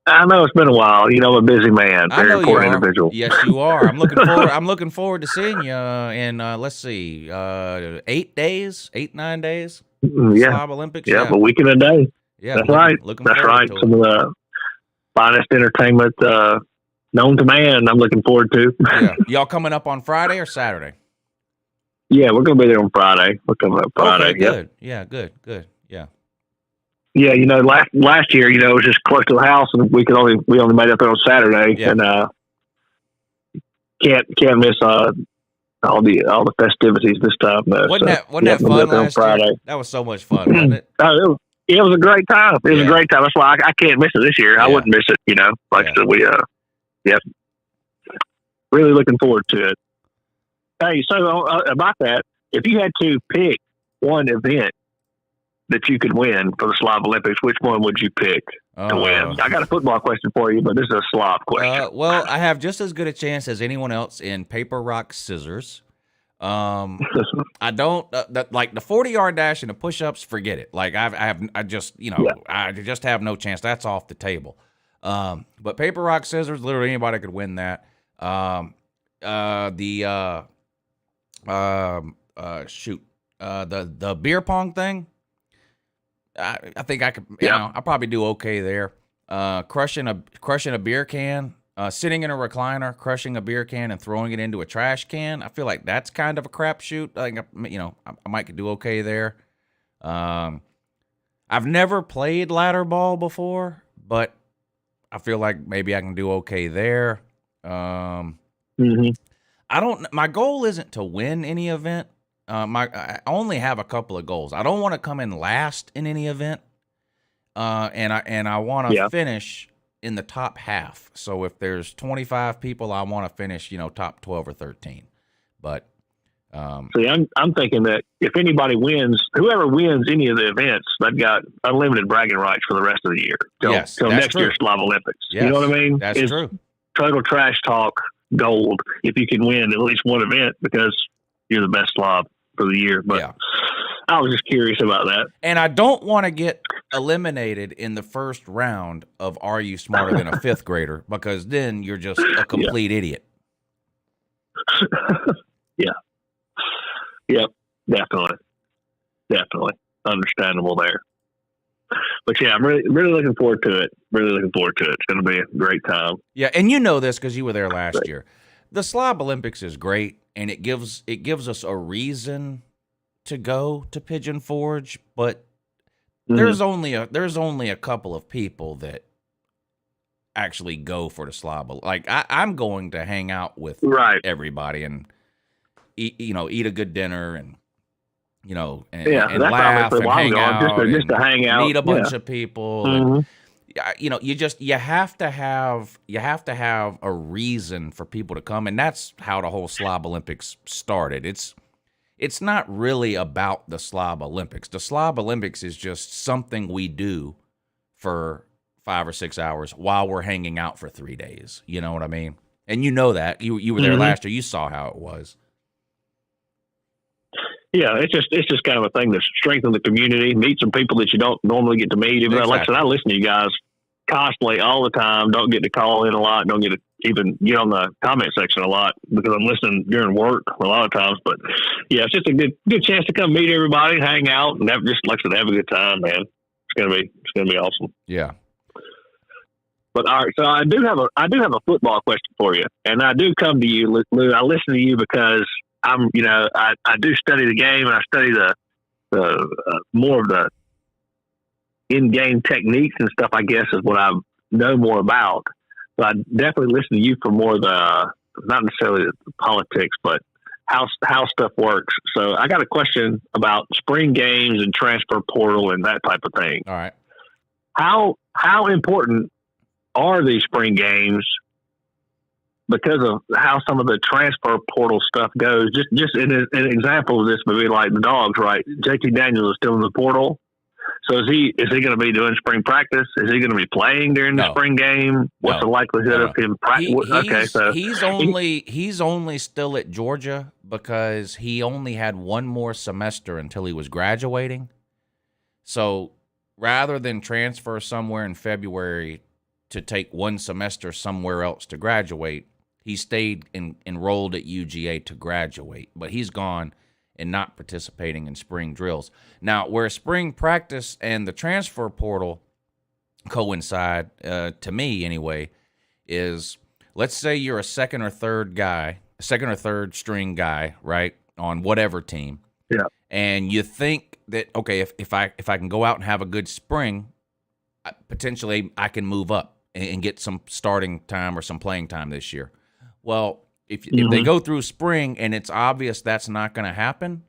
I know it's been a while. You know, I'm a busy man. I Very know you important are. individual. Yes, you are. I'm looking forward. I'm looking forward to seeing you in let's see, 8 days, 8-9 days. Yeah. Slob Olympics. Yeah, a week and a day. Yeah, that's right. That's right. Some of the finest entertainment known to man. I'm looking forward to. Yeah, y'all coming up on Friday or Saturday? Yeah, we're gonna be there on Friday. We're coming up Friday. Okay, good. Yeah, good. Yeah. Yeah, you know, last year, you know, it was just close to the house, and we only made it there on Saturday, and can't miss all the festivities this time. Wasn't that fun last year? That was so much fun, wasn't it? It was a great time. It was a great time. That's why I can't miss it this year. I wouldn't miss it. You know, like I said, we really looking forward to it. Hey, so about that, if you had to pick one event that you could win for the Slob Olympics, which one would you pick to win? I got a football question for you, but this is a slob question. Well, I have just as good a chance as anyone else in paper, rock, scissors. I don't like the 40-yard dash and the push-ups. Forget it. Like I just have no chance. That's off the table. But paper, rock, scissors. Literally anybody could win that. The beer pong thing. I think I could. You know, I'll probably do okay there. Crushing a beer can, sitting in a recliner, crushing a beer can and throwing it into a trash can. I feel like that's kind of a crapshoot. I think I might do okay there. I've never played ladder ball before, but I feel like maybe I can do okay there. My goal isn't to win any event. I only have a couple of goals. I don't want to come in last in any event, and I want to finish in the top half. So if there's 25 people, I want to finish, top 12 or 13. But see, I'm thinking that if anybody wins, whoever wins any of the events, they've got unlimited bragging rights for the rest of the year. Till next year's Slob Olympics. Yes, you know what I mean? That's true. Total trash talk gold if you can win at least one event because you're the best slob for the year. But I was just curious about that. And I don't want to get eliminated in the first round of Are You Smarter Than a Fifth Grader? Because then you're just a complete idiot. Yep, definitely understandable there. But yeah, I'm really looking forward to it. It's going to be a great time. Yeah, and you know this because you were there last year. The Slob Olympics is great, and it gives us a reason to go to Pigeon Forge. But there's only a couple of people that actually go for the Slob. Like I'm going to hang out with everybody and eat a good dinner and and laugh and hang out, just to hang out, meet a bunch of people. And, you have to have a reason for people to come, and that's how the whole Slob Olympics started. It's not really about the Slob Olympics. The Slob Olympics is just something we do for 5 or 6 hours while we're hanging out for 3 days. You know what I mean? And you know that you were there last year. You saw how it was. Yeah, it's just kind of a thing to strengthen the community, meet some people that you don't normally get to meet. Even like I said, I listen to you guys constantly all the time. Don't get to call in a lot. Don't get to even get on the comment section a lot because I'm listening during work a lot of times. But yeah, it's just a good chance to come meet everybody, hang out, and have a good time, man. It's gonna be awesome. Yeah. But all right, so I do have a football question for you, and I do come to you, Lou. I listen to you because I do study the game, and I study the more of the in-game techniques and stuff, I guess, is what I know more about. So I definitely listen to you for more of the, not necessarily the politics, but how stuff works. So I got a question about spring games and transfer portal and that type of thing. All right. How important are these spring games because of how some of the transfer portal stuff goes? Just an example of this would be like the Dogs, right? JT Daniels is still in the portal. So is he going to be doing spring practice? Is he going to be playing during the spring game? What's the likelihood of him practicing? He's only still at Georgia because he only had one more semester until he was graduating. So rather than transfer somewhere in February to take one semester somewhere else to graduate, he stayed enrolled at UGA to graduate. But he's gone and not participating in spring drills. Now, where spring practice and the transfer portal coincide, to me anyway, is let's say you're a second or third string guy, right, on whatever team. Yeah. And you think that, okay, if I can go out and have a good spring, potentially I can move up and get some starting time or some playing time this year. Well, if they go through spring and it's obvious that's not going to happen,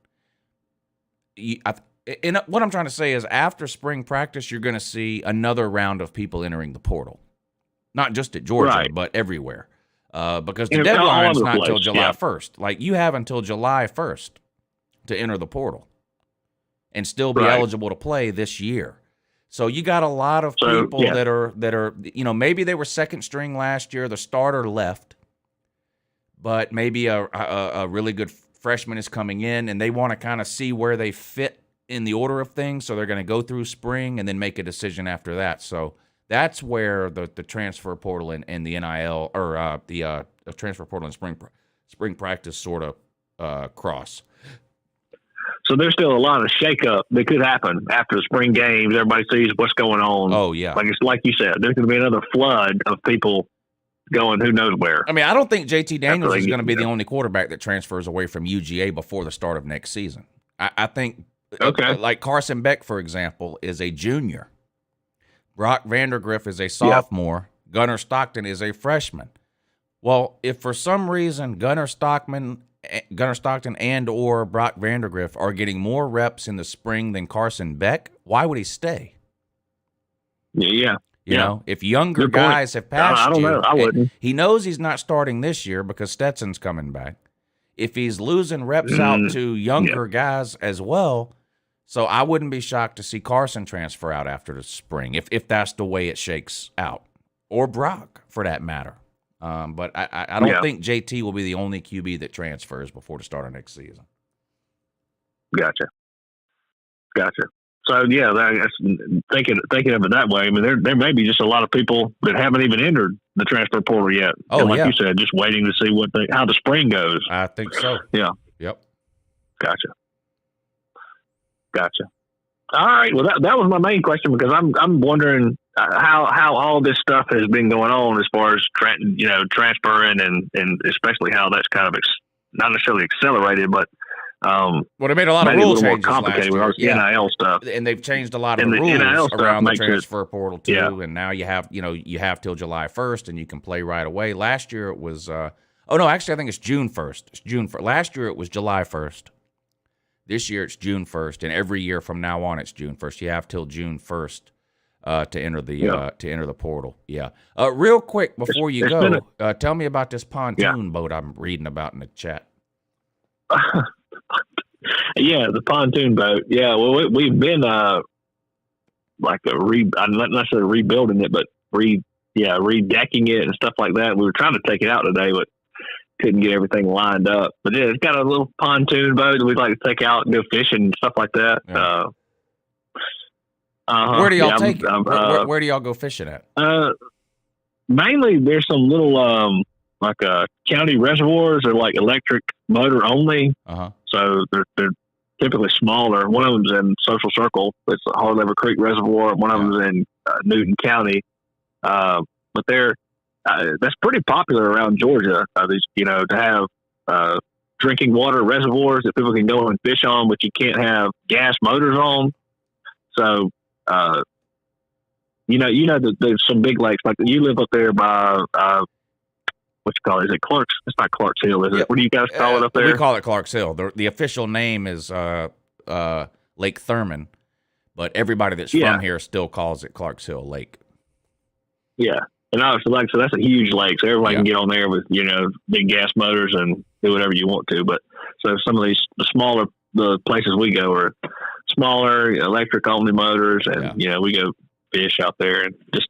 what I'm trying to say is after spring practice, you're going to see another round of people entering the portal, not just at Georgia, but everywhere, because the deadline is not until July 1st. Like, you have until July 1st to enter the portal and still be eligible to play this year. So you got a lot of people that are maybe they were second string last year, the starter left, but maybe a really good freshman is coming in, and they want to kind of see where they fit in the order of things, so they're going to go through spring and then make a decision after that. So that's where the transfer portal and the NIL or the transfer portal and spring practice sort of cross. So there's still a lot of shakeup that could happen after the spring games. Everybody sees what's going on. Oh, yeah. Like you said, there's going to be another flood of people going who knows where. I mean, I don't think JT Daniels is going to be the only quarterback that transfers away from UGA before the start of next season. I think, like Carson Beck, for example, is a junior. Brock Vandergriff is a sophomore. Yep. Gunnar Stockton is a freshman. Well, if for some reason Gunnar Stockton and or Brock Vandergriff are getting more reps in the spring than Carson Beck, why would he stay? Yeah. You know, if younger guys have passed I don't know. I wouldn't. He knows he's not starting this year because Stetson's coming back. If he's losing reps out to younger guys as well, so I wouldn't be shocked to see Carson transfer out after the spring if that's the way it shakes out, or Brock for that matter. But I don't think JT will be the only QB that transfers before the start of next season. Gotcha. So thinking of it that way, I mean, there may be just a lot of people that haven't even entered the transfer portal yet. Oh, and like you said, just waiting to see how the spring goes. I think so. Yeah. Yep. Gotcha. All right. Well, that was my main question, because I'm wondering how all this stuff has been going on as far as transferring and especially how that's kind of not necessarily accelerated, but they made a lot of rule changes more complicated with NIL stuff, and they've changed a lot of the rules around the transfer portal too. Yeah. And now you have till July 1st, and you can play right away. Last year it was I think it's June 1st. It's June 1st. Last year it was July 1st. This year it's June 1st, and every year from now on it's June 1st. You have till June 1st to enter the portal. Yeah. Real quick before you go, tell me about this pontoon boat I'm reading about in the chat. Yeah, the pontoon boat. Yeah, well, we've been not necessarily rebuilding it, but redecking it and stuff like that. We were trying to take it out today, but couldn't get everything lined up. But yeah, it's got a little pontoon boat that we'd like to take out and go fishing and stuff like that. Yeah. Where do y'all take it? Where do y'all go fishing at? Mainly, there's some little county reservoirs are like electric motor only. So they're typically smaller. One of them's in Social Circle. It's the Hard Lever Creek Reservoir. One of them's in Newton County. But that's pretty popular around Georgia. To have drinking water reservoirs that people can go and fish on, but you can't have gas motors on. So, there's some big lakes. Like you live up there by what you call it? Is it Clark's? It's not Clark's Hill, is it? What do you guys call it up there? We call it Clark's Hill. The official name is Lake Thurman, but everybody that's from here still calls it Clark's Hill Lake. Yeah. And obviously, so that's a huge lake, so everybody can get on there with, big gas motors and do whatever you want to. But so some of the places we go are smaller electric only motors, and we go fish out there and just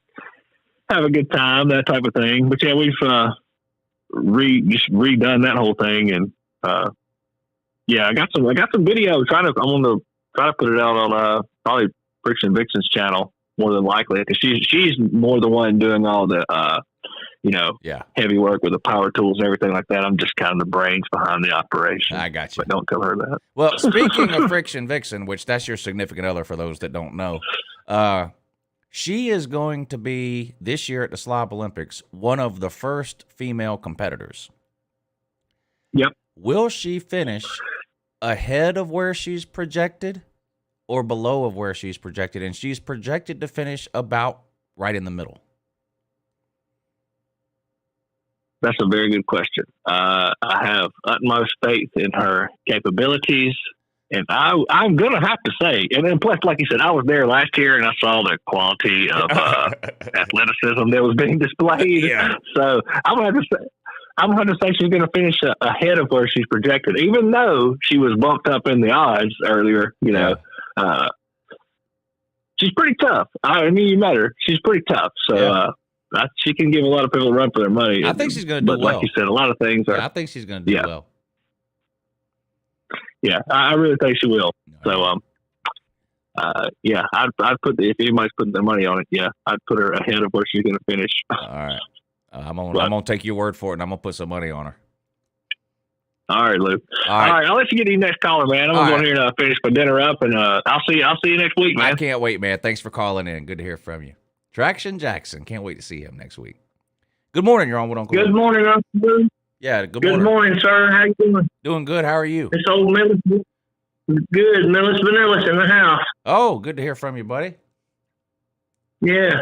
have a good time, that type of thing. But yeah, we've just redone that whole thing, and I got some video. I'm gonna try to put it out on probably Friction Vixen's channel more than likely, because she's more the one doing all the heavy work with the power tools and everything like that. I'm just kind of the brains behind the operation. I got you. But don't tell her that. Well, speaking of Friction Vixen, which that's your significant other for those that don't know, she is going to be, this year at the Slob Olympics, one of the first female competitors. Yep. Will she finish ahead of where she's projected or below of where she's projected? And she's projected to finish about right in the middle. That's a very good question. I have utmost faith in her capabilities, and I'm going to have to say, and then plus, like you said, I was there last year and I saw the quality of athleticism that was being displayed. Yeah. So I'm going to say she's going to finish ahead of where she's projected, even though she was bumped up in the odds earlier. She's pretty tough. I mean, you met her. She's pretty tough. So, she can give a lot of people a run for their money. I think she's going to do well. But like you said, a lot of things are. I think she's going to do well. Yeah, I really think she will. So, I'd put if anybody's putting their money on it, I'd put her ahead of where she's going to finish. All right, I'm gonna take your word for it, and I'm gonna put some money on her. All right, Lou. All right, I'll let you get to your next caller, man. I'm going here to finish my dinner up, and I'll see you next week, man. I can't wait, man. Thanks for calling in. Good to hear from you. Traction Jackson. Can't wait to see him next week. Good morning. You're on with Uncle Lou. Good morning, Uncle Lou. Yeah, good morning. Good morning, sir. How you doing? Doing good. How are you? It's old Millis. Good. Millis Vanillis in the house. Oh, good to hear from you, buddy. Yeah.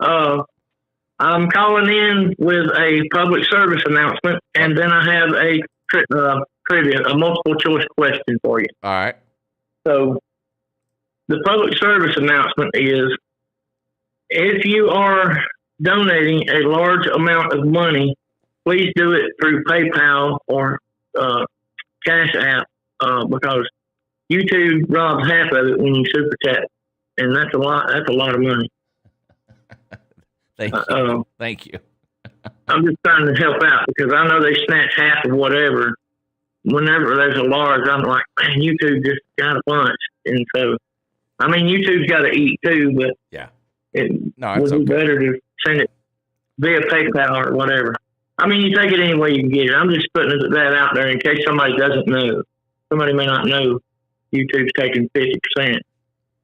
I'm calling in with a public service announcement, and then I have a multiple choice question for you. All right. So the public service announcement is, if you are donating a large amount of money, please do it through PayPal or Cash App, because YouTube robs half of it when you super chat, and that's a lot. That's a lot of money. Thank you. Thank you. I'm just trying to help out because I know they snatch half of whatever. Whenever there's a large, I'm like, man, YouTube just got a bunch, and so I mean, YouTube's got to eat too, but it would be better to send it via PayPal or whatever. I mean, you take it any way you can get it. I'm just putting that out there in case somebody doesn't know. Somebody may not know YouTube's taking 50%.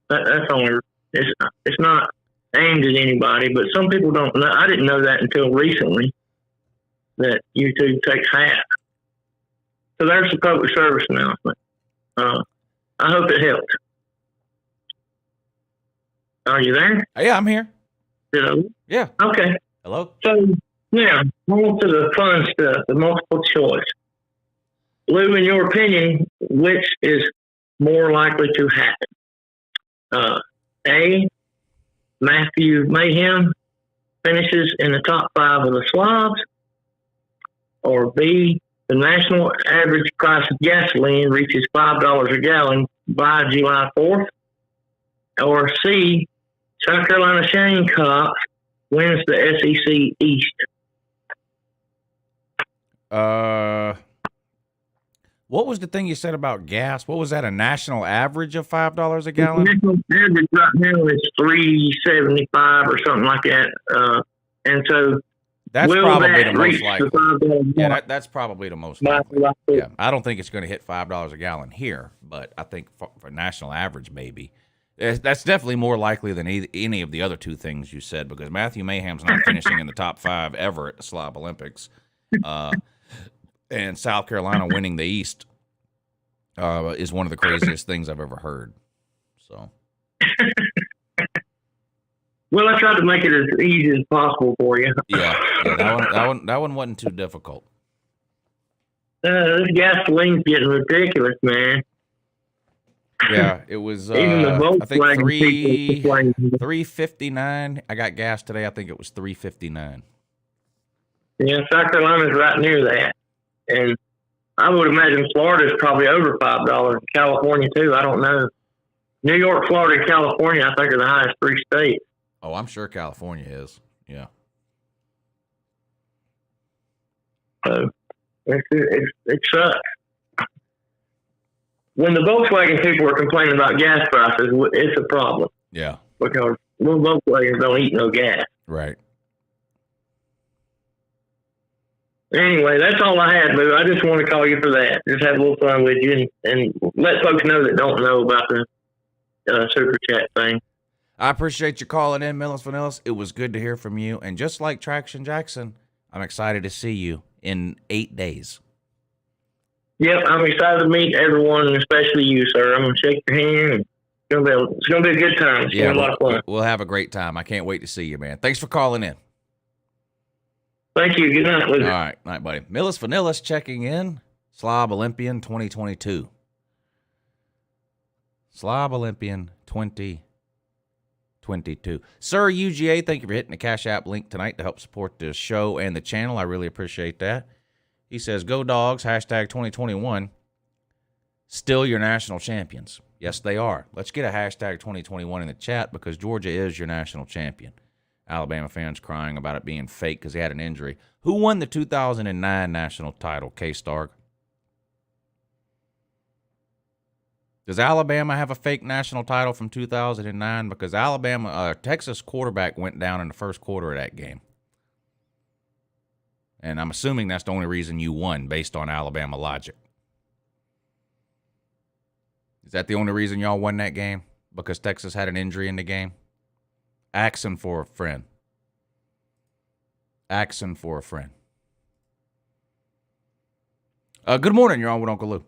That's only, it's not aimed at anybody, but some people don't know. I didn't know that until recently, that YouTube takes half. So there's the public service announcement. I hope it helped. Are you there? Yeah, I'm here. Hello? Yeah. Okay. Hello? So, on to the fun stuff, the multiple choice. Lou, in your opinion, which is more likely to happen? A, Matthew Mayhem finishes in the top 5 of the Slobs, or B, the national average price of gasoline reaches $5 a gallon by July 4th, or C, South Carolina Gamecocks wins the SEC East. What was the thing you said about gas? What was that, a national average of $5 a gallon? The national average right now is $3.75 or something like that. And so that's probably the most likely. Yeah, that's probably the most likely. Yeah, I don't think it's going to hit $5 a gallon here, but I think for national average, maybe. That's definitely more likely than any of the other two things you said, because Matthew Mayhem's not finishing in the top 5 ever at the Slob Olympics. And South Carolina winning the East is one of the craziest things I've ever heard. So, well, I tried to make it as easy as possible for you. Yeah, that one wasn't too difficult. This gasoline's getting ridiculous, man. Yeah, it was. Even the I think $3.59. I got gas today. I think it was $3.59. Yeah, South Carolina's right near that, and I would imagine Florida's probably over $5. California too. I don't know. New York, Florida, and California, I think, are the highest 3 states. Oh, I'm sure California is. Yeah. So it sucks. When the Volkswagen people are complaining about gas prices, it's a problem. Yeah. Because little Volkswagens don't eat no gas. Right. Anyway, that's all I had, Lou. I just want to call you for that. Just have a little fun with you and let folks know that don't know about the Super Chat thing. I appreciate you calling in, Millis Vanillis. It was good to hear from you. And just like Traction Jackson, I'm excited to see you in 8 days. Yep, I'm excited to meet everyone, especially you, sir. I'm going to shake your hand. And it's going to be a good time. It's going to be a lot of fun. We'll have a great time. I can't wait to see you, man. Thanks for calling in. Thank you. Good night, Lou. All right. Night, buddy. Millis Vanillis checking in. Slob Olympian 2022. Slob Olympian 2022. Sir UGA, thank you for hitting the Cash App link tonight to help support the show and the channel. I really appreciate that. He says, go Dogs, hashtag 2021. Still your national champions. Yes, they are. Let's get a hashtag 2021 in the chat because Georgia is your national champion. Alabama fans crying about it being fake because he had an injury. Who won the 2009 national title, K-Starg? Does Alabama have a fake national title from 2009? Because Texas quarterback went down in the first quarter of that game. And I'm assuming that's the only reason you won based on Alabama logic. Is that the only reason y'all won that game? Because Texas had an injury in the game? Axing for a friend. Axing for a friend. Good morning. You're on with Uncle Lou.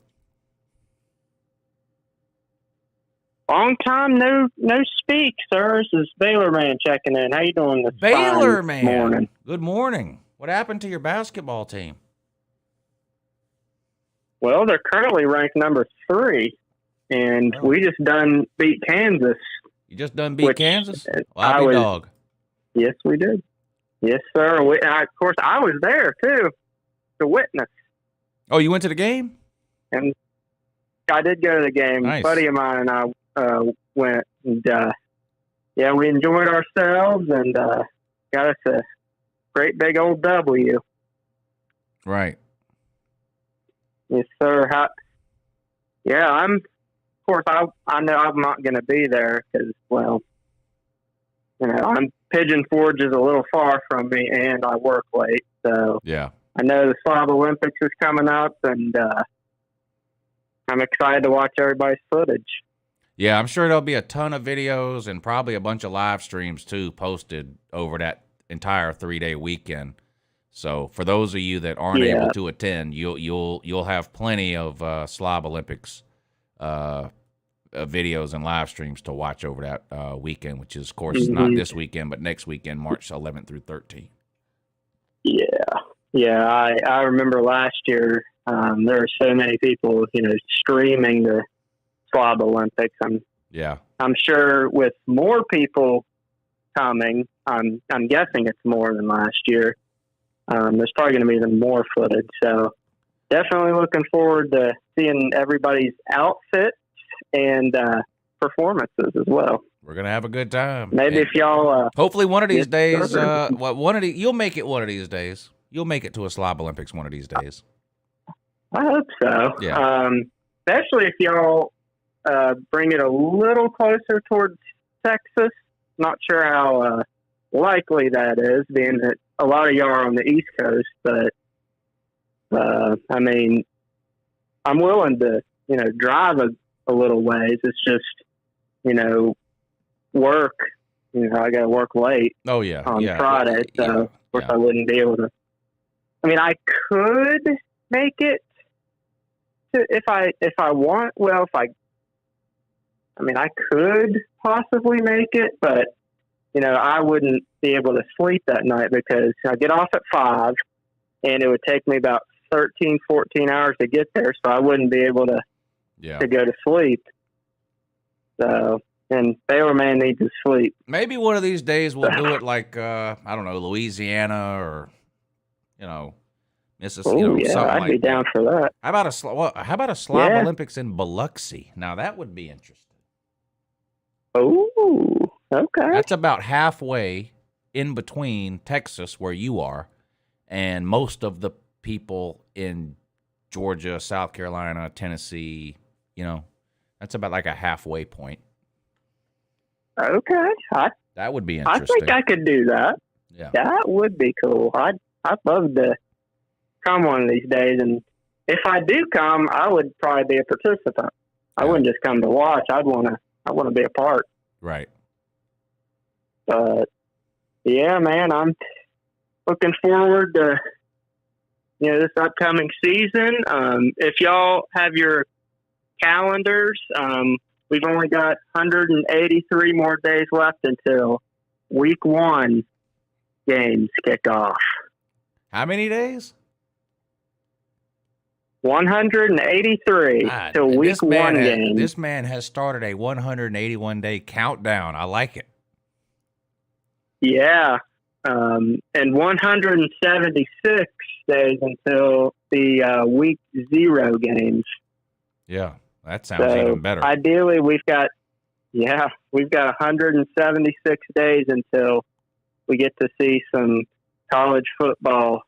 Long time no speak, sir. This is Baylor man checking in. How you doing this Baylor man. morning? Good morning. What happened to your basketball team? Well, they're currently ranked number 3, and we just done beat Kansas. You just done beat Kansas? Dog. Yes, we did. Yes, sir. Of course, I was there, too, to witness. Oh, you went to the game? And I did go to the game. Nice. A buddy of mine and I went. And, yeah, we enjoyed ourselves and got us a great big old W. Right. Yes, sir. Yeah, of course, I know I'm not going to be there because, well, Pigeon Forge is a little far from me and I work late. So yeah, I know the Slob Olympics is coming up and I'm excited to watch everybody's footage. Yeah, I'm sure there'll be a ton of videos and probably a bunch of live streams too posted over that entire 3-day weekend. So for those of you that aren't able to attend, you'll have plenty of Slob Olympics videos and live streams to watch over that weekend, which is, of course, not this weekend, but next weekend, March 11th through 13th. Yeah. I remember last year there were so many people, streaming the Slob Olympics. I'm sure with more people coming, I'm guessing it's more than last year. There's probably going to be even more footage. So definitely looking forward to seeing everybody's outfits and performances as well. We're gonna have a good time. Maybe if y'all hopefully one of these days, you'll make it one of these days. You'll make it to a Slob Olympics one of these days. I hope so. Yeah. Especially if y'all bring it a little closer towards Texas. Not sure how likely that is, being that a lot of y'all are on the East Coast. But I mean, I'm willing to drive a little ways. It's just work. I got to work late. Oh yeah, on Friday, so of course I wouldn't be able to. I mean, I could make it if I want. Well, I could possibly make it, but I wouldn't be able to sleep that night because I get off at 5, and it would take me about 13, 14 hours to get there, so I wouldn't be able to go to sleep. So, and Baylor man needs to sleep. Maybe one of these days we'll do it like I don't know, Louisiana or Mississippi. I'd be down for that. How about a Slob Olympics in Biloxi? Now that would be interesting. Oh, okay. That's about halfway in between Texas, where you are, and most of the people in Georgia, South Carolina, Tennessee, that's about like a halfway point. Okay. That would be interesting. I think I could do that. Yeah. That would be cool. I'd love to come one of these days, and if I do come, I would probably be a participant. I wouldn't just come to watch. I want to be a part. Right. But yeah, man, I'm looking forward to this upcoming season. If y'all have your calendars, we've only got 183 more days left until week 1 games kick off. How many days? 183 till week 1 games. This man has started a 181-day countdown. I like it. Yeah. And 176 days until the week 0 games. Yeah, that sounds even better. Ideally, we've got 176 days until we get to see some college football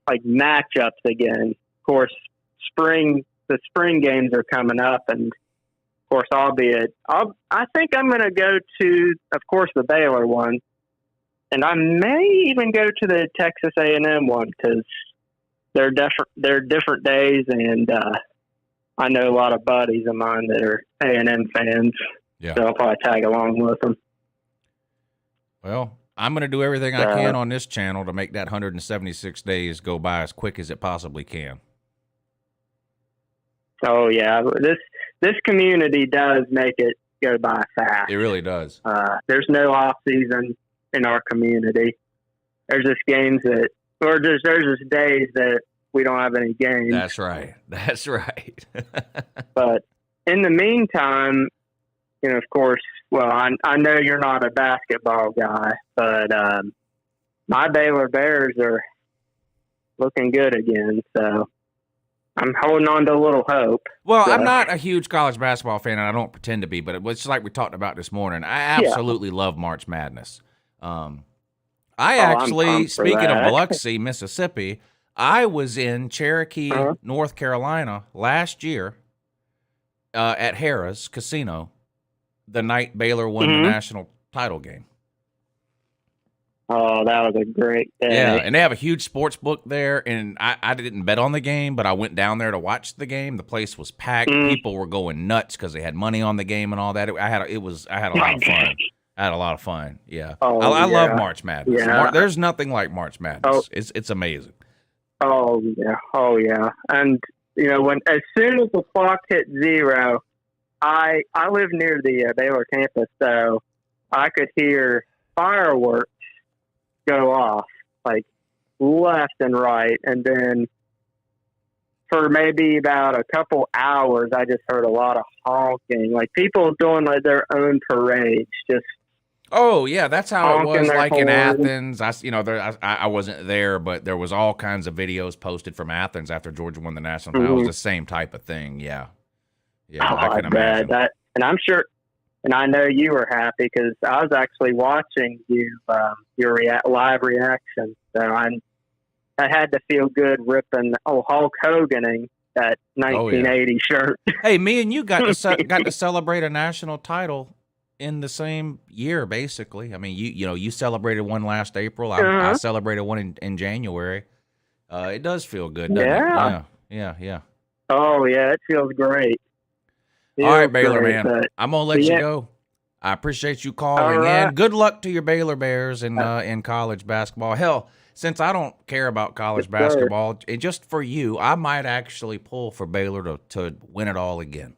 like matchups again. Of course, the spring games are coming up, and of course, I think I'm going to go to, of course, the Baylor one, and I may even go to the Texas A&M one because they're different days, and I know a lot of buddies of mine that are A&M fans, so I'll probably tag along with them. Well, I'm going to do everything I can on this channel to make that 176 days go by as quick as it possibly can. Oh yeah, this community does make it go by fast. It really does. There's no off season in our community. There's just games there's just days that we don't have any games. That's right. But in the meantime, of course, well, I know you're not a basketball guy, but my Baylor Bears are looking good again, so I'm holding on to a little hope. Well, I'm not a huge college basketball fan, and I don't pretend to be, but it's like we talked about this morning. I absolutely love March Madness. Speaking of Biloxi, Mississippi, I was in Cherokee, North Carolina last year at Harrah's Casino the night Baylor won the national title game. Oh, that was a great day. Yeah, and they have a huge sports book there, and I didn't bet on the game, but I went down there to watch the game. The place was packed. People were going nuts because they had money on the game and all that. I had a lot of fun. I had a lot of fun. Yeah. I love March Madness. Yeah. There's nothing like March Madness. It's amazing. Oh yeah. And as soon as the clock hit 0, I live near the Baylor campus, so I could hear fireworks go off like left and right, and then for maybe about a couple hours I just heard a lot of honking, like people doing like their own parades. Just that's how it was like in horns. Athens. I wasn't there, but there was all kinds of videos posted from Athens after Georgia won the national title. It was the same type of thing. I can imagine that, and I'm sure. And I know you were happy because I was actually watching your live reaction. So I had to feel good ripping Hulk Hoganing that 1980 shirt. Hey, me and you got to celebrate a national title in the same year, basically. I mean, you celebrated one last April. I celebrated one in January. It does feel good, doesn't it? Yeah. Oh yeah, it feels great. All right, Baylor, man. I'm going to let you go. I appreciate you calling in. Good luck to your Baylor Bears in college basketball. Hell, since I don't care about college basketball, just for you, I might actually pull for Baylor to win it all again.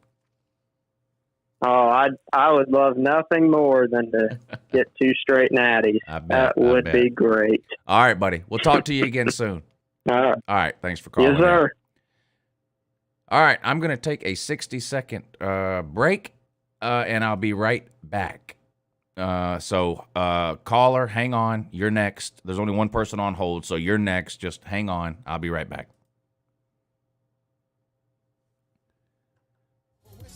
Oh, I would love nothing more than to get 2 straight natties. That would be great. All right, buddy. We'll talk to you again soon. All right. Thanks for calling. Yes, sir. All right, I'm going to take a 60-second break, and I'll be right back. So, caller, hang on. You're next. There's only one person on hold, so you're next. Just hang on. I'll be right back.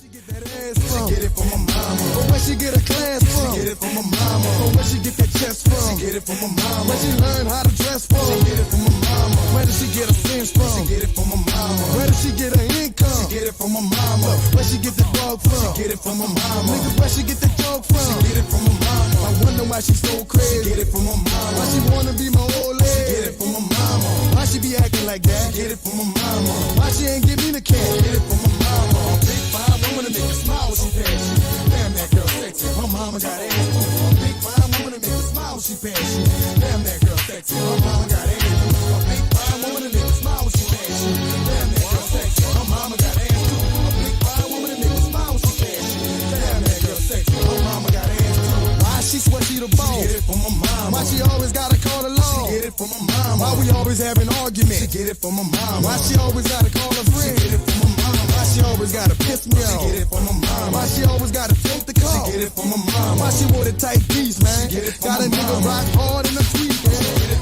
She get it from my mama. But where she get her class from? She get it from my mama. But where she get that chest from? She get it from my mama. Where she learn how to dress from? She get it from my mama. Where does she get her friends from? She get it from my mama. Where does she get her income? She get it from my mama. Where she get the dog from? She get it from my mama. Niggas, where she get the dog from? She get it from my mama. I wonder why she so crazy. She get it from my mama. Why she wanna be my old lady? She get it from my mama. Why she be acting like that? She get it from my mama. Why she ain't give me the cash? She get it from my mama. Big five, I wanna make her smile when she pass you. Damn, that girl sexy. Her mama got ass too. Big five, I wanna make her smile when she pass you. Damn, that girl sexy. Her mama got ass too. Big five, I wanna make her smile when she pass you. Damn, that girl sexy. Her mama got ass too. Big five, I wanna make her smile when she pass you. Damn, that girl sexy. Her mama got ass too. Why she swear she the boss? She get it from my mama. Why she always gotta call the law? She get it from my mama. Why we always having arguments? She get it from my mama. Why she always gotta call her friend? She get it from my mama. Why she always gotta piss me off? She get it from my mama. Why she always gotta take the call? She get it from my mama. Why she wore the tight piece, man? She get it from got a nigga rock hard in the tweaking.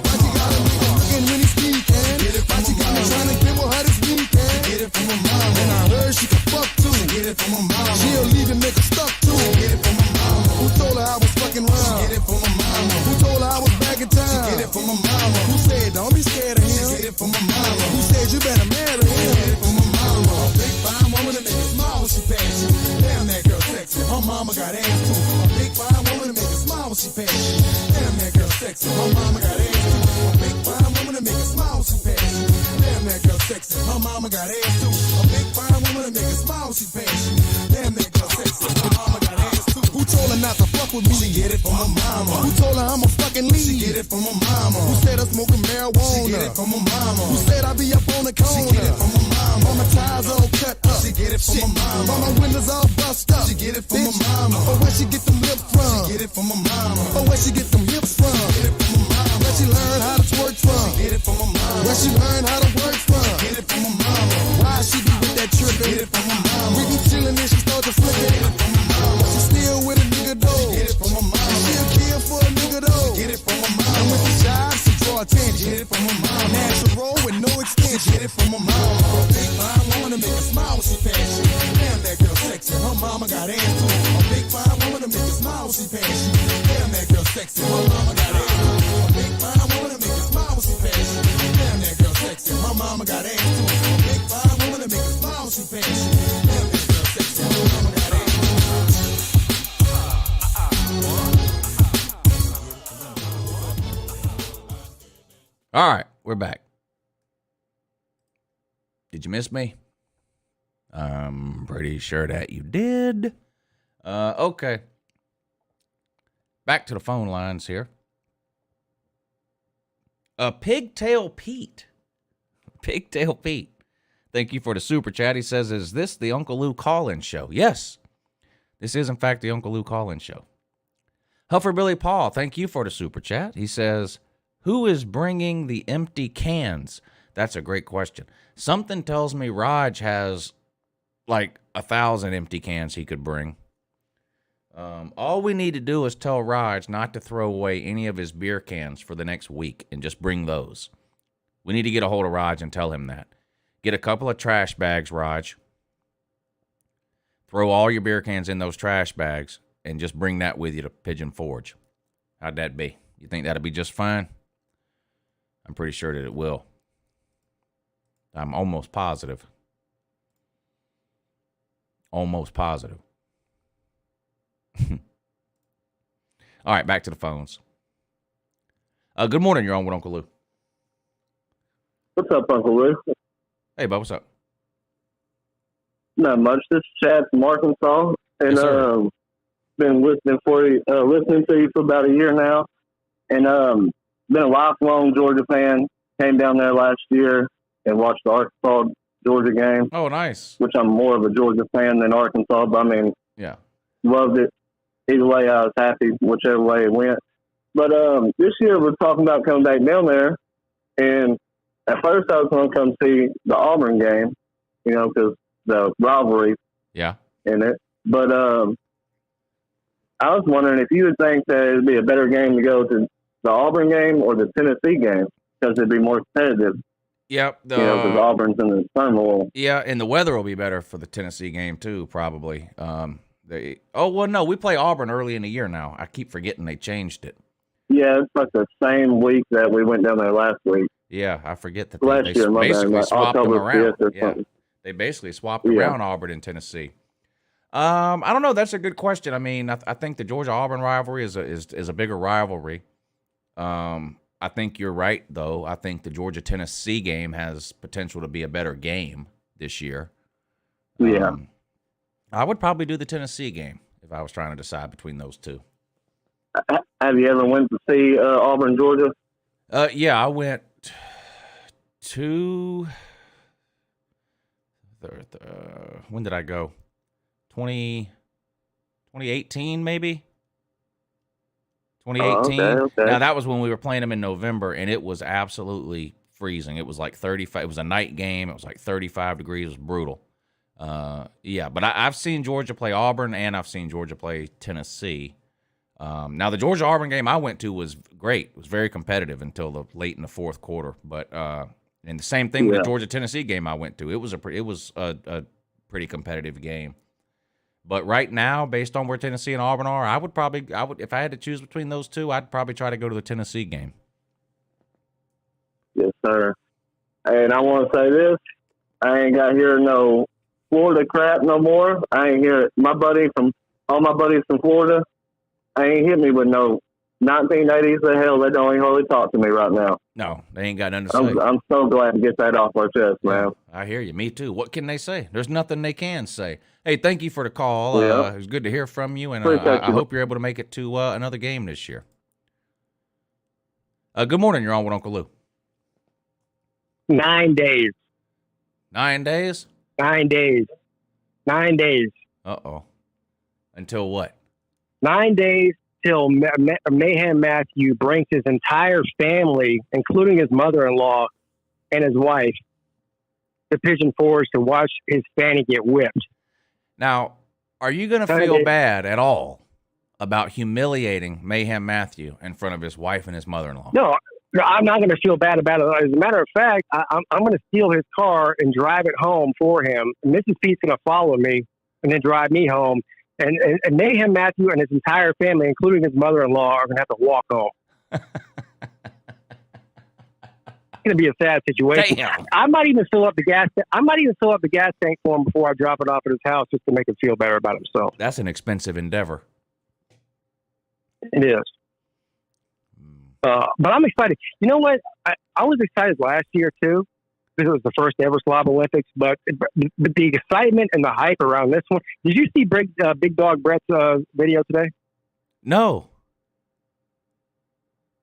Why she got a nigga looking when he speaking? Why she got me trying to give her this weekend? She get it from my mama. And I heard she could fuck too. She get it from my mama. She'll leave a nigga stuck too. She get it from my mama. Who told her I was fucking round? She get it from my mama. Who told her I was back in town? She get it from my mama. Who said don't be scared of him? She get it from my mama. Who said you better marry him? She get it from my mama. Big fine woman to make her smile when she pass you. Damn, that girl sexy. Her mama got ass too. A big fine woman to make her smile when she pass you. Damn, that girl sexy. Her mama got ass too. A big fine woman to make her smile when she pass you. Damn, that girl sexy. Her mama got ass too. A big fine woman to make her smile when she pass you. Damn, that girl sexy. Her mama got ass too. Who told her not to fuck with me? She get it from my mama. Who told her I'm a fucking lead? She get it from my mama. Who said I'm smoking marijuana? She get it from my mama. Who said I be up on the corner? She get it from my mama. All my ties all cut up. She get it from my mama. All my windows all bust up. She get it from my mama. Or where she get them lips from? She get it from my mama. Or where she get them hips from? She get it from my mama. Where she learn how to twerk from? She get it from my mama. Where she learn how to work from? She get it from my mama. Why she be with that trippin'? Get it from my mama. We be chillin' and she start to flip it. Get it from my mama. She still with a nigga though. She get it from my mama. She'll kill for a nigga though. She get it from my mama. And with the job she draw attention. She get it from my mama. Natural roll with no extension. She get it from my mama. Big fine woman to make her smile when she pass you. Damn, that girl sexy. Her mama got ass too. A big fine woman to make her smile when she pass you. Damn, that girl sexy. Her mama got ass too. A big fine woman to make her smile when she pass you. Damn, that girl sexy. Her mama got ass too. A big fine woman to make her smile when she pass you. Damn, that girl sexy. Her mama got ass too. All right, we're back. Did you miss me? I'm pretty sure that you did. Okay. Back to the phone lines here. Pigtail Pete. Pigtail Pete. Thank you for the super chat. He says, is this the Uncle Lou call-in show? Yes. This is, in fact, the Uncle Lou call-in show. Huffer Billy Paul, thank you for the super chat. He says, who is bringing the empty cans? That's a great question. Something tells me Raj has like 1,000 empty cans he could bring. All we need to do is tell Raj not to throw away any of his beer cans for the next week and just bring those. We need to get a hold of Raj and tell him that. Get a couple of trash bags, Raj. Throw all your beer cans in those trash bags and just bring that with you to Pigeon Forge. How'd that be? You think that'll be just fine? I'm pretty sure that it will. I'm almost positive. Almost positive. All right, back to the phones. Good morning. You're on with Uncle Lou. What's up, Uncle Lou? Hey, bud. What's up? Not much. This is Chad from Arkansas, and yes, been listening to you for about a year now, and been a lifelong Georgia fan. Came down there last year and watched the Arkansas-Georgia game. Oh, nice. Which I'm more of a Georgia fan than Arkansas, but I mean, yeah, loved it. Either way, I was happy, whichever way it went. But this year, we're talking about coming back down there, and at first I was going to come see the Auburn game, you know, because the rivalry in it. But I was wondering if you would think that it would be a better game to go to the Auburn game or the Tennessee game, because it'd be more competitive. Yep. Because Auburn's in the turmoil. Yeah, and the weather will be better for the Tennessee game too, probably. No, we play Auburn early in the year now. I keep forgetting they changed it. Yeah, it's like the same week that we went down there last week. Yeah, I forget that Last they year, my bad, basically like swapped them October around. 5th or Yeah, something. they basically swapped around Auburn and Tennessee. I don't know. That's a good question. I mean, I think the Georgia-Auburn rivalry is a bigger rivalry. I think you're right, though. I think the Georgia-Tennessee game has potential to be a better game this year. Yeah. I would probably do the Tennessee game if I was trying to decide between those two. Have you ever went to see Auburn, Georgia? Yeah, I went to when did I go? 2018 maybe? 2018. Okay. Now, that was when we were playing them in November, and it was absolutely freezing. It was like 35. It was a night game. It was like 35 degrees. It was brutal. Yeah, but I've seen Georgia play Auburn, and I've seen Georgia play Tennessee. Now, the Georgia-Auburn game I went to was great. It was very competitive until late in the fourth quarter. But and the same thing with the Georgia-Tennessee game I went to. It was a pretty competitive game. But right now, based on where Tennessee and Auburn are, I would if I had to choose between those two, I'd probably try to go to the Tennessee game. Yes, sir. And I want to say this: I ain't got here no Florida crap no more. I ain't hear all my buddies from Florida. I ain't hit me with no 1980s. The hell, they don't even hardly talk to me right now. No, they ain't got nothing to say. I'm so glad to get that off our chest, man. I hear you. Me too. What can they say? There's nothing they can say. Hey, thank you for the call. It was good to hear from you, and I hope you're able to make it to another game this year. Good morning. You're on with Uncle Lou. 9 days. 9 days? 9 days. 9 days. Uh-oh. Until what? 9 days till Mayhem Matthew brings his entire family, including his mother-in-law and his wife, to Pigeon Forge to watch his fanny get whipped. Now, are you going to feel bad at all about humiliating Mayhem Matthew in front of his wife and his mother-in-law? No, I'm not going to feel bad about it. As a matter of fact, I'm going to steal his car and drive it home for him. Mrs. Pete's going to follow me and then drive me home. And Mayhem Matthew and his entire family, including his mother-in-law, are going to have to walk home. It's going to be a sad situation. Damn. I might even fill up the gas tank for him before I drop it off at his house, just to make him feel better about himself. That's an expensive endeavor. It is. But I'm excited. You know what? I was excited last year too, because it was the first ever Slob Olympics. But the excitement and the hype around this one. Did you see Big Dog Brett's video today? No.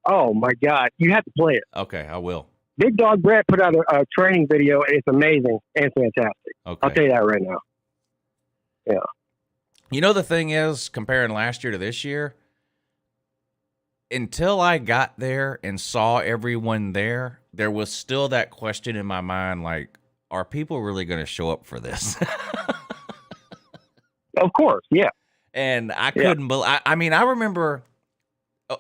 Oh my God! You have to play it. Okay, I will. Big Dog Brett put out a training video, and it's amazing and fantastic. Okay. I'll tell you that right now. Yeah. You know, the thing is, comparing last year to this year, until I got there and saw everyone there, there was still that question in my mind, like, are people really going to show up for this? Of course, yeah. And I couldn't believe. I mean, I remember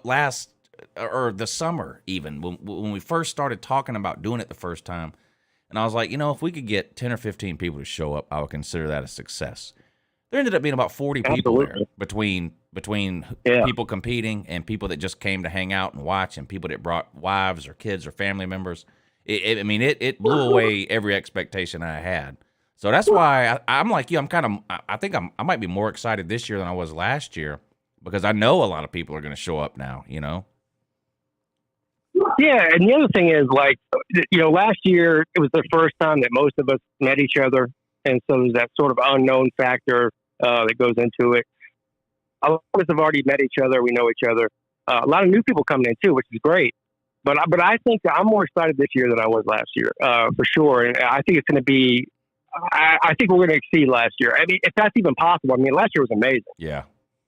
the summer even when we first started talking about doing it the first time, and I was like, if we could get 10 or 15 people to show up, I would consider that a success. There ended up being about 40 people there between people competing and people that just came to hang out and watch, and people that brought wives or kids or family members. It blew away every expectation I had. So that's why I'm like you. I think I might be more excited this year than I was last year, because I know a lot of people are going to show up now. Yeah, and the other thing is, last year it was the first time that most of us met each other, and so there's that sort of unknown factor that goes into it. A lot of us have already met each other; we know each other. A lot of new people coming in too, which is great. But I think that I'm more excited this year than I was last year, for sure. And I think it's going to be. I think we're going to exceed last year. I mean, if that's even possible. I mean, last year was amazing. Yeah.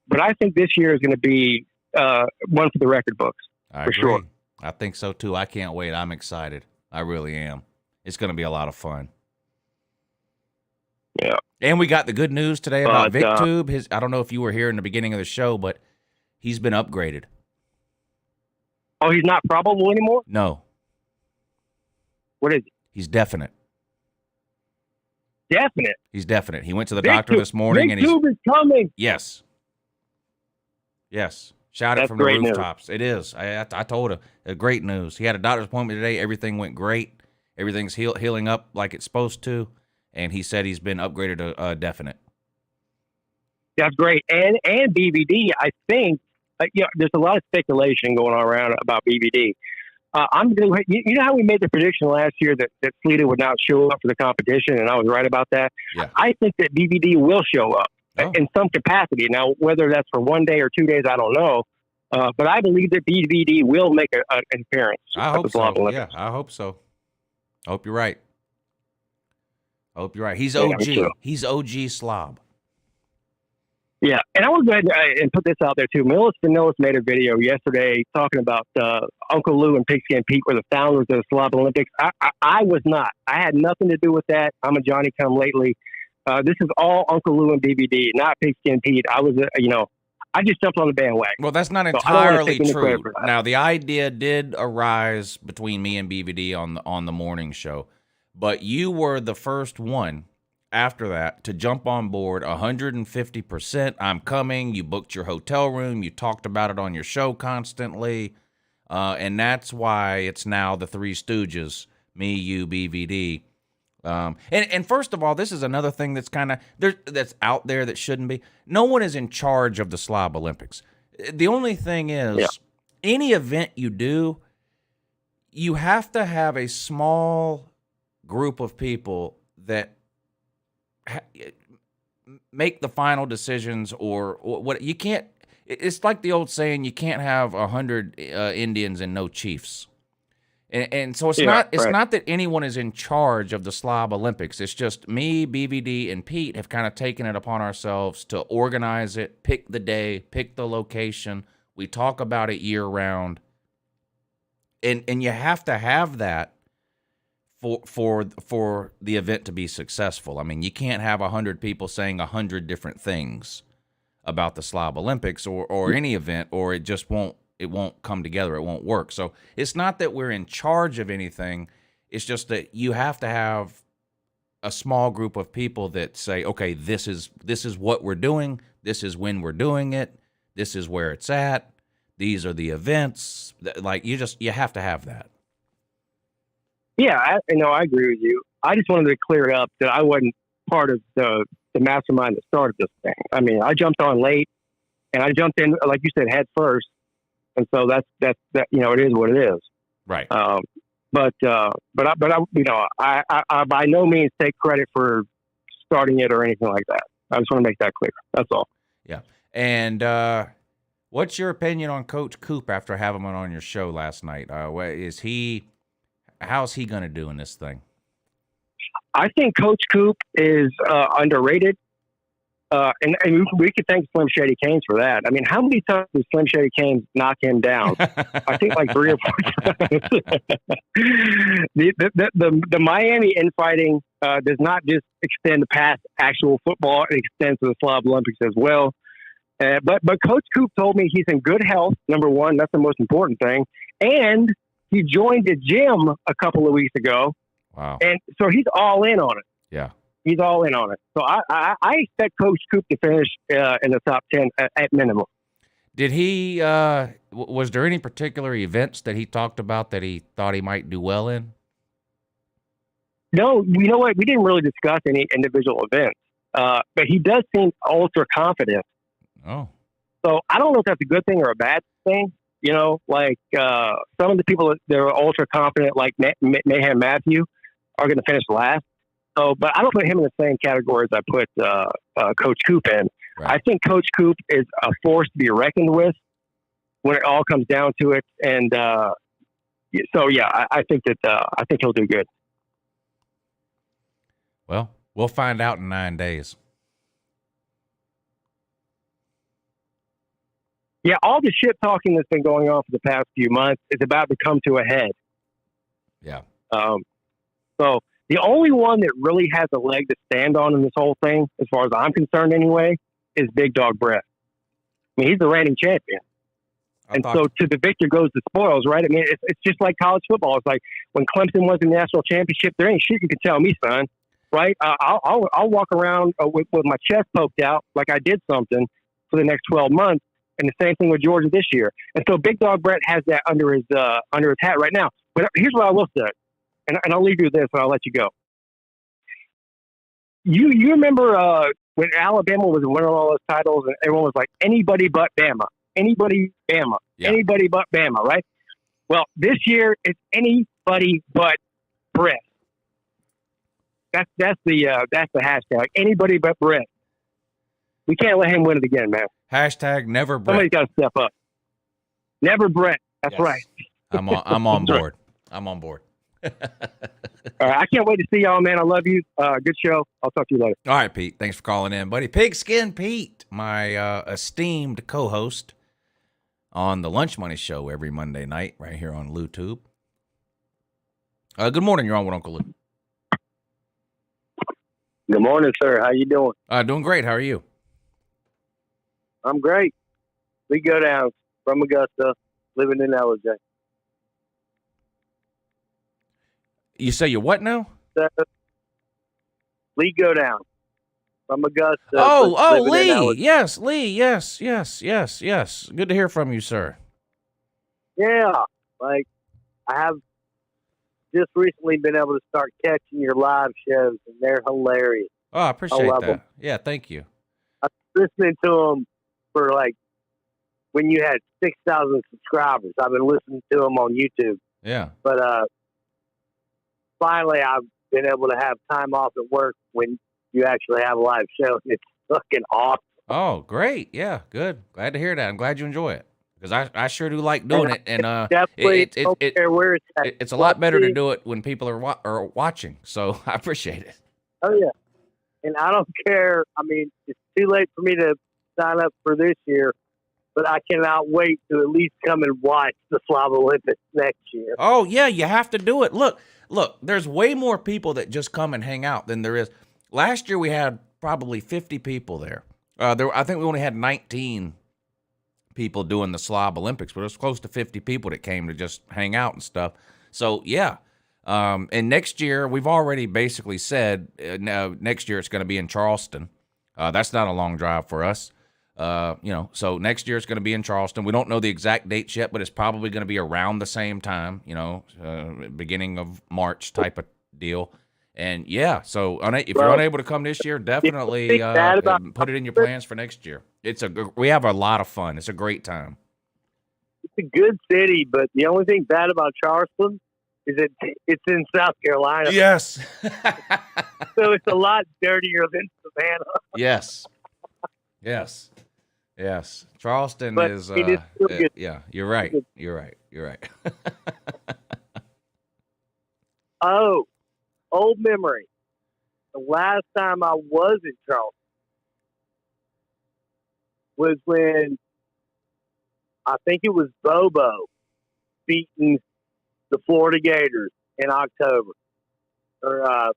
But I think this year is going to be one for the record books, I for agree. sure. I think so too. I can't wait. I'm excited. I really am. It's going to be a lot of fun. Yeah. And we got the good news today about VicTube. I don't know if you were here in the beginning of the show, but he's been upgraded. Oh, he's not probable anymore? No. What is he? He's definite. Definite. He's definite. He went to the doctor this morning, Big and Tube is coming. Yes. Shout it That's from the great rooftops. It is. I told him. Great news. He had a doctor's appointment today. Everything went great. Everything's healing up like it's supposed to, and he said he's been upgraded to definite. That's great. And BVD, I think, there's a lot of speculation going on around about BVD. You know how we made the prediction last year that Sleeta would not show up for the competition, and I was right about that? Yeah. I think that BVD will show up in some capacity. Now, whether that's for 1 day or 2 days, I don't know. But I believe that BVD will make an appearance. I hope so. Yeah, I hope so. I hope you're right. He's OG. Sure. He's OG Slob. Yeah, and I want to go ahead and put this out there too. Millis Vanillis made a video yesterday talking about Uncle Lou and Pigskin Pete were the founders of the Slob Olympics. I was not. I had nothing to do with that. I'm a Johnny come lately. This is all Uncle Lou and BVD, not Pigskin Pete. I was, I just jumped on the bandwagon. Well, that's not entirely true. Now, the idea did arise between me and BVD on the morning show, but you were the first one after that to jump on board 150%. I'm coming. You booked your hotel room. You talked about it on your show constantly. And that's why it's now the Three Stooges, me, you, BVD. And first of all, this is another thing that's that's out there that shouldn't be. No one is in charge of the Slob Olympics. The only thing is, any event you do, you have to have a small group of people that make the final decisions, or what you can't. It's like the old saying: you can't have 100 Indians and no chiefs. And so it's not that anyone is in charge of the Slob Olympics. It's just me, BVD, and Pete have kind of taken it upon ourselves to organize it, pick the day, pick the location. We talk about it year round, and you have to have that for the event to be successful. I mean, you can't have 100 people saying 100 different things about the Slob Olympics or any event, or it just won't. It won't come together. It won't work. So it's not that we're in charge of anything. It's just that you have to have a small group of people that say, okay, this is what we're doing. This is when we're doing it. This is where it's at. These are the events. Like you have to have that. Yeah, I agree with you. I just wanted to clear it up that I wasn't part of the mastermind that started this thing. I mean, I jumped on late, and I jumped in, like you said, head first. And so that's it is what it is. Right. But I by no means take credit for starting it or anything like that. I just want to make that clear. That's all. Yeah. And what's your opinion on Coach Coop after having him on your show last night? How's he going to do in this thing? I think Coach Coop is underrated. And we could thank Slim Shady Canes for that. I mean, how many times did Slim Shady Canes knock him down? I think like 3 or 4 times. The Miami infighting does not just extend past actual football; it extends to the Slob Olympics as well. But Coach Coop told me he's in good health. Number one, that's the most important thing. And he joined the gym a couple of weeks ago. Wow! And so he's all in on it. Yeah. He's all in on it. So I expect Coach Coop to finish in the top 10 at minimum. Did he, was there any particular events that he talked about that he thought he might do well in? No, you know what? We didn't really discuss any individual events. But he does seem ultra confident. Oh. So I don't know if that's a good thing or a bad thing. You know, like some of the people that are ultra confident, like Mayhem Matthew, are going to finish last. So, but I don't put him in the same category as I put Coach Coop in. Right. I think Coach Coop is a force to be reckoned with when it all comes down to it. And so, yeah, I think he'll do good. Well, we'll find out in 9 days. Yeah, all the shit talking that's been going on for the past few months is about to come to a head. Yeah. So the only one that really has a leg to stand on in this whole thing, as far as I'm concerned anyway, is Big Dog Brett. I mean, he's the reigning champion. And so to the victor goes the spoils, right? I mean, it's just like college football. It's like when Clemson won the national championship, there ain't shit you can tell me, son, right? I'll walk around with my chest poked out like I did something for the next 12 months. And the same thing with Georgia this year. And so Big Dog Brett has that under his hat right now. But here's what I will say, and I'll leave you with this and I'll let you go. You remember when Alabama was winning all those titles and everyone was like, anybody but Bama. Anybody Bama. Yeah. Anybody but Bama, right? Well, this year it's anybody but Brett. That's the hashtag. Anybody but Brett. We can't let him win it again, man. Hashtag never Brett. Somebody's got to step up. Never Brett. That's right. I'm on board. I'm on board. All right, I can't wait to see y'all, man. I love you. Good show. I'll talk to you later. All right, Pete. Thanks for calling in, buddy. Pigskin Pete, my esteemed co-host on the Lunch Money Show every Monday night right here on LouTube. Good morning. You're on with Uncle Lou. Good morning, sir. How you doing? Doing great. How are you? I'm great. We go down from Augusta, living in LJ. You say you're what now? Lee go down from Augusta. Lee. Yes, Lee. Yes. Good to hear from you, sir. Yeah. Like, I have just recently been able to start catching your live shows, and they're hilarious. Oh, I appreciate that. Them. Yeah, thank you. I was listening to them for, like, when you had 6,000 subscribers. I've been listening to them on YouTube. Yeah. But finally, I've been able to have time off at work when you actually have a live show. It's fucking awesome. Oh, great. Yeah, good. Glad to hear that. I'm glad you enjoy it. Because I sure do like doing it. And definitely don't care where it's at. It's a lot better to do it when people are watching. So I appreciate it. Oh, yeah. And I don't care. I mean, it's too late for me to sign up for this year, but I cannot wait to at least come and watch the Slob Olympics next year. Oh, yeah, you have to do it. Look, there's way more people that just come and hang out than there is. Last year we had probably 50 people there. I think we only had 19 people doing the Slob Olympics, but it was close to 50 people that came to just hang out and stuff. So, yeah. And next year, we've already basically said next year it's going to be in Charleston. That's not a long drive for us. So next year it's going to be in Charleston. We don't know the exact dates yet, but it's probably going to be around the same time, beginning of March type of deal. And yeah, so if you're unable to come this year, definitely put it in your plans for next year. We have a lot of fun. It's a great time. It's a good city, but the only thing bad about Charleston is it's in South Carolina. Yes. So it's a lot dirtier than Savannah. Yes. Charleston but is good. Yeah, you're right. You're right. Oh, old memory. The last time I was in Charleston was when I think it was Bobo beating the Florida Gators in October, or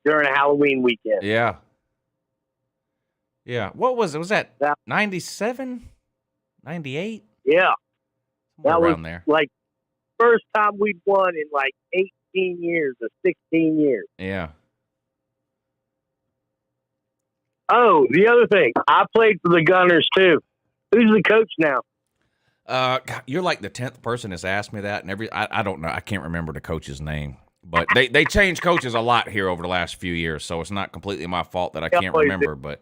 during a Halloween weekend. Yeah. What was it? Was that 97, 98? Yeah, that was there. Like first time we'd won in like 18 years or 16 years. Yeah. Oh, the other thing, I played for the Gunners too. Who's the coach now? You're like the 10th person that's asked me that, and I don't know. I can't remember the coach's name, but they changed coaches a lot here over the last few years, so it's not completely my fault that I can't remember. But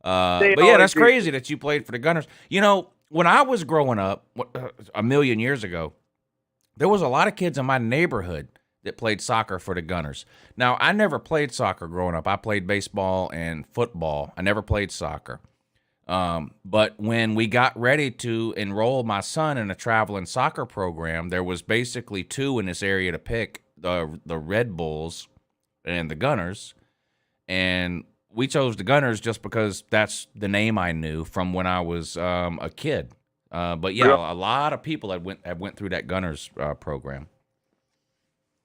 yeah, that's crazy that you played for the Gunners. When I was growing up a million years ago, there was a lot of kids in my neighborhood that played soccer for the Gunners. Now, I never played soccer growing up. I played baseball and football. I never played soccer. But when we got ready to enroll my son in a traveling soccer program, there was basically two in this area to pick, the Red Bulls and the Gunners. And we chose the Gunners just because that's the name I knew from when I was a kid. But yeah, a lot of people have went through that Gunners program.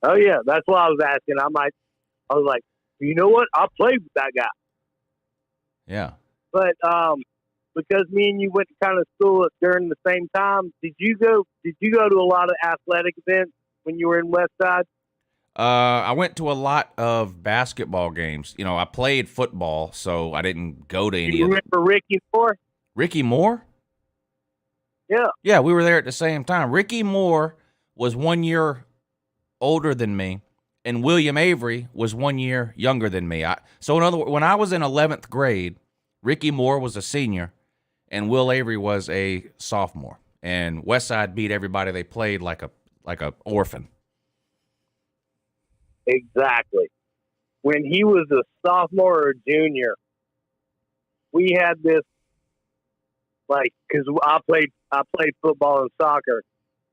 Oh yeah, that's what I was asking. I was like, you know what? I'll play with that guy. Yeah. But because me and you went to kind of school during the same time, did you go to a lot of athletic events when you were in West Side? I went to a lot of basketball games. You know, I played football, so I didn't go to any. You remember Ricky Moore? Ricky Moore? Yeah. Yeah, we were there at the same time. Ricky Moore was 1 year older than me, and William Avery was 1 year younger than me. So in other words, when I was in 11th grade, Ricky Moore was a senior, and Will Avery was a sophomore. And Westside beat everybody they played like a orphan. Exactly. When he was a sophomore or junior, we had this, like, because I played football and soccer,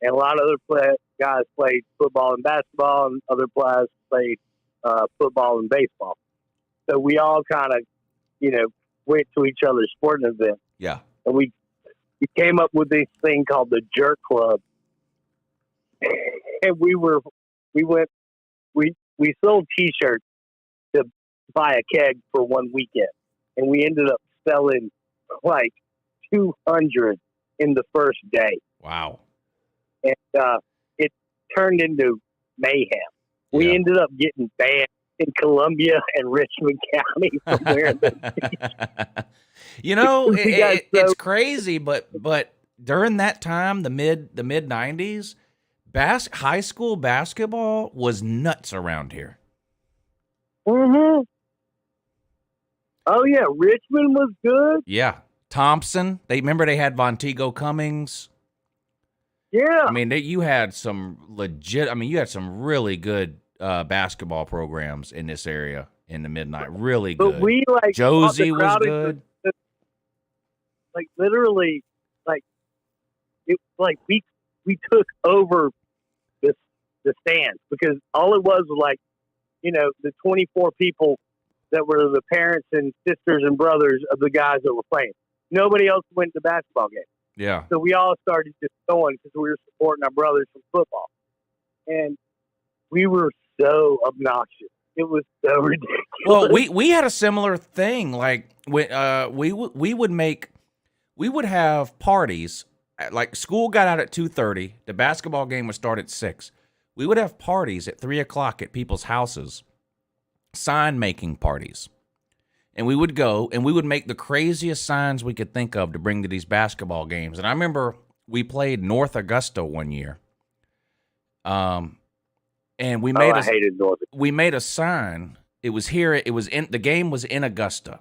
and a lot of other guys played football and basketball, and other players played football and baseball. So we all kind of, went to each other's sporting events. Yeah. And we came up with this thing called the Jerk Club. And we sold T-shirts to buy a keg for one weekend. And we ended up selling like 200 in the first day. Wow. And it turned into mayhem. We ended up getting banned in Columbia and Richmond County from wearing those T-shirts. It's crazy, but during that time, the mid 90s, high school basketball was nuts around here. Mm-hmm. Oh yeah, Richmond was good. Yeah, Thompson. They had Montego Cummings. Yeah, I mean, you had some legit. I mean, you had some really good basketball programs in this area in the midnight. Really good. But Josie was good. Literally, we took over the stands, because all it was the 24 people that were the parents and sisters and brothers of the guys that were playing. Nobody else went to basketball games. Yeah. So we all started just going because we were supporting our brothers from football. And we were so obnoxious. It was so ridiculous. Well, we had a similar thing. Like we would have parties. Like school got out at 2:30. The basketball game would start at 6. We would have parties at 3:00 at people's houses, sign making parties. And we would go and we would make the craziest signs we could think of to bring to these basketball games. And I remember we played North Augusta one year. And we made I hated North. We made a sign. It was here. The game was in Augusta.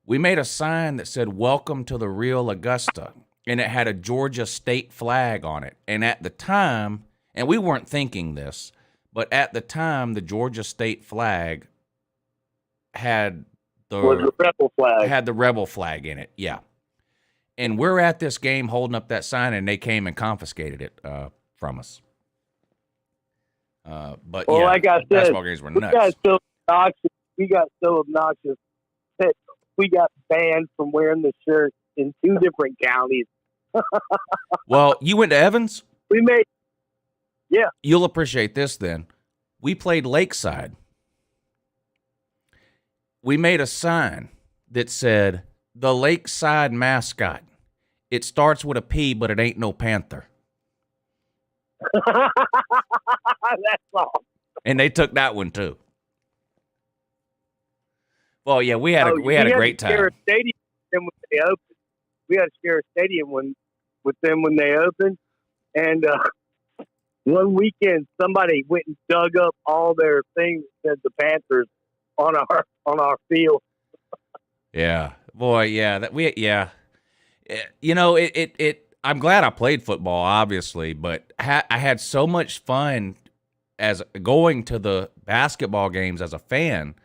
We made a sign that said "Welcome to the real Augusta," and it had a Georgia state flag on it. And at the time, and we weren't thinking this, but at the time, the Georgia state flag had the rebel flag. Had the rebel flag in it. Yeah. And we're at this game holding up that sign, and they came and confiscated it from us. But well, yeah, like I said, basketball games were nuts. We got so obnoxious that we got banned from wearing the shirt in 2 different counties. Well, you went to Evans? Yeah. You'll appreciate this then. We played Lakeside. We made a sign that said, "The Lakeside mascot. It starts with a P, but it ain't no panther." That's awesome. And they took that one too. Well, yeah, we had a great time. Share a stadium when they opened. We had to share a stadium with them when they opened, and one weekend somebody went and dug up all their things that said the Panthers on our field. Yeah, boy, yeah, I'm glad I played football, obviously, but I had so much fun as going to the basketball games as a fan.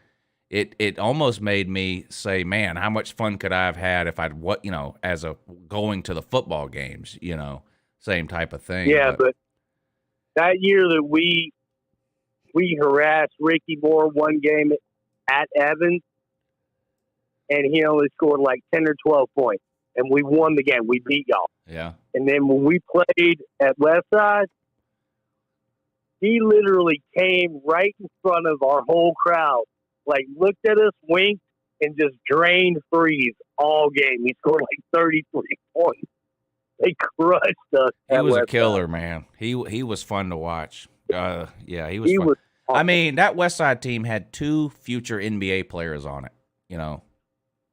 It almost made me say, man, how much fun could I have had if I'd going to the football games, same type of thing. Yeah, but that year that we harassed Ricky Moore one game at Evans, and he only scored like 10 or 12 points, and we won the game. We beat y'all. Yeah. And then when we played at Westside, he literally came right in front of our whole crowd, like looked at us, winked, and just drained threes all game. He scored like 33 points. They crushed us. He was a killer, man. He was fun to watch. Yeah, he was fun. I mean, that West Side team had 2 future NBA players on it,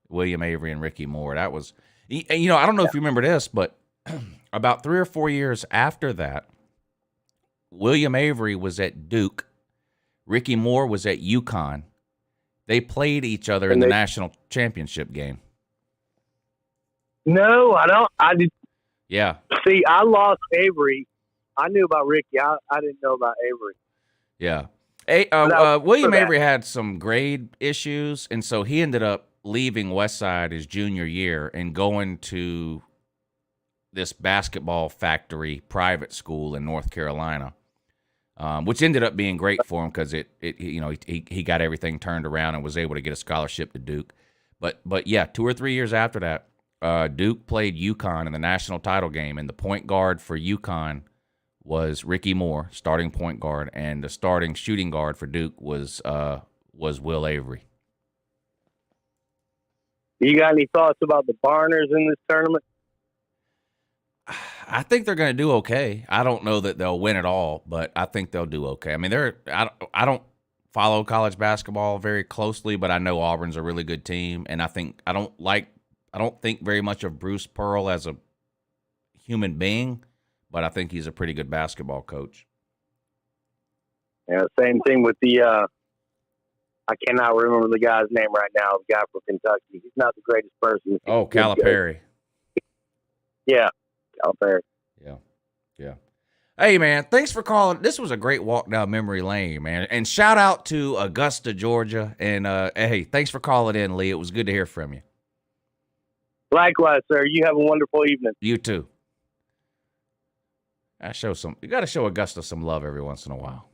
William Avery and Ricky Moore. That was, I don't know if you remember this, but about 3 or 4 years after that, William Avery was at Duke. Ricky Moore was at UConn. They played each other in the national championship game. No, I don't. Yeah. See, I lost Avery. I knew about Ricky. I didn't know about Avery. Yeah. William Avery had some grade issues, and so he ended up leaving Westside his junior year and going to this basketball factory private school in North Carolina, which ended up being great for him because he got everything turned around and was able to get a scholarship to Duke. But yeah, 2 or 3 years after that, Duke played UConn in the national title game, and the point guard for UConn was Ricky Moore, starting point guard, and the starting shooting guard for Duke was Will Avery. You got any thoughts about the Barners in this tournament? I think they're going to do okay. I don't know that they'll win it all, but I think they'll do okay. I mean, I don't follow college basketball very closely, but I know Auburn's a really good team, and I don't think very much of Bruce Pearl as a human being, but I think he's a pretty good basketball coach. Yeah, same thing with the I cannot remember the guy's name right now, the guy from Kentucky. He's not the greatest person. Oh, Calipari. Yeah, Calipari. Yeah. Hey, man, thanks for calling. This was a great walk down memory lane, man. And shout out to Augusta, Georgia. And, hey, thanks for calling in, Lee. It was good to hear from you. Likewise, sir. You have a wonderful evening. You too. You got to show Augusta some love every once in a while.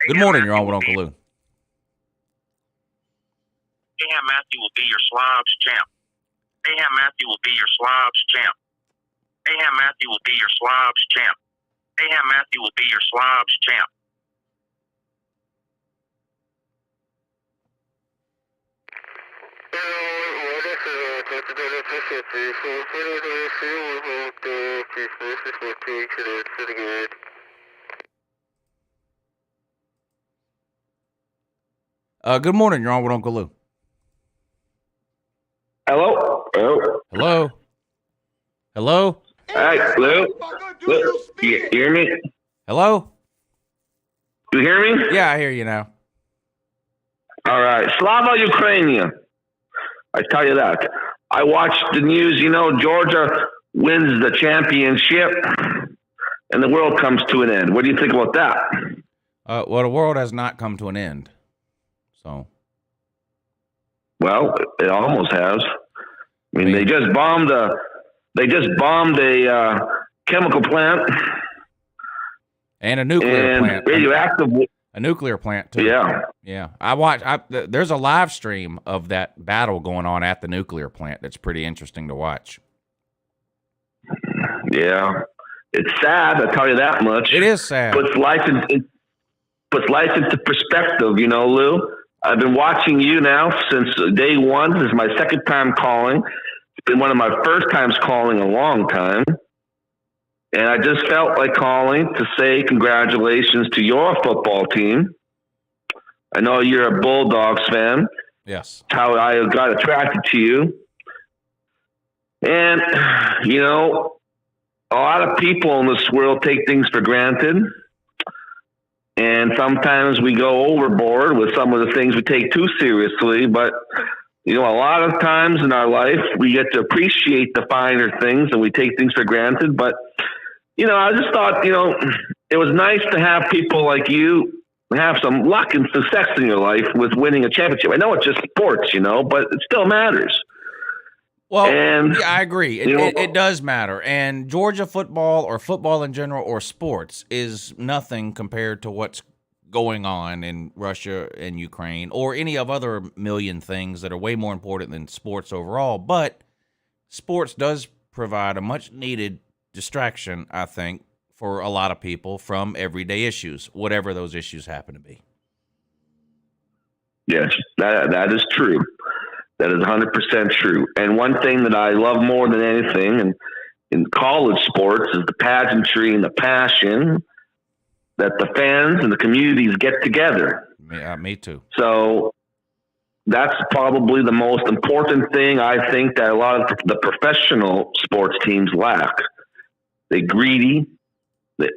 Good morning. You're on with Uncle Lou. Aham Matthew will be your slobs champ. Aham Matthew will be your slobs champ. Aham Matthew will be your slobs champ. Aham Matthew will be your slobs champ. Good morning. You're on with Uncle Lou. Hello? Hello? Hello? Hey, Lou? You hear me? Hello? You hear me? Yeah, I hear you now. All right. Slava Ukrainian. I tell you that. I watched the news. Georgia wins the championship and the world comes to an end. What do you think about that? Well, the world has not come to an end. So. Well, it almost has. I mean, they just bombed a chemical plant and a nuclear plant. Radioactive. A nuclear plant too. Yeah. There's a live stream of that battle going on at the nuclear plant. That's pretty interesting to watch. Yeah, it's sad. I tell you that much. It is sad. Puts life into perspective. Lou. I've been watching you now since day one. This is my second time calling. It's been one of my first times calling in a long time. And I just felt like calling to say congratulations to your football team. I know you're a Bulldogs fan. Yes. That's how I got attracted to you. And, a lot of people in this world take things for granted. And sometimes we go overboard with some of the things we take too seriously. But, a lot of times in our life, we get to appreciate the finer things and we take things for granted. But, I just thought, it was nice to have people like you have some luck and success in your life with winning a championship. I know it's just sports, but it still matters. Well, yeah, I agree. It does matter. And Georgia football or football in general or sports is nothing compared to what's going on in Russia and Ukraine or any of other million things that are way more important than sports overall. But sports does provide a much needed distraction, I think, for a lot of people from everyday issues, whatever those issues happen to be. Yes, that is true. That is 100% true. And one thing that I love more than anything in college sports is the pageantry and the passion that the fans and the communities get together. Yeah, me too. So that's probably the most important thing I think that a lot of the professional sports teams lack. They're greedy.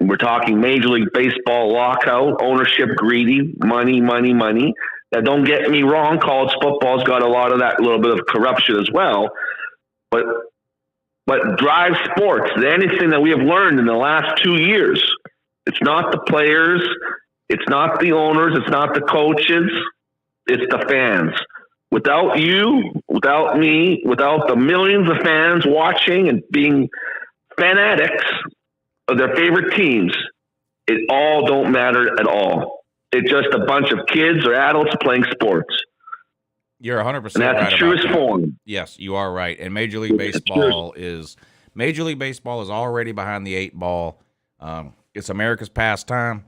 We're talking Major League Baseball lockout, ownership greedy, money. Now, don't get me wrong, college football's got a lot of that little bit of corruption as well. But drive sports, anything that we have learned in the last 2 years, it's not the players, it's not the owners, it's not the coaches, it's the fans. Without you, without me, without the millions of fans watching and being fanatics of their favorite teams, it all don't matter at all. It's just a bunch of kids or adults playing sports. You're 100% right. And that's the truest form. Yes, you are right. And Major League Baseball is already behind the 8 ball. It's America's pastime,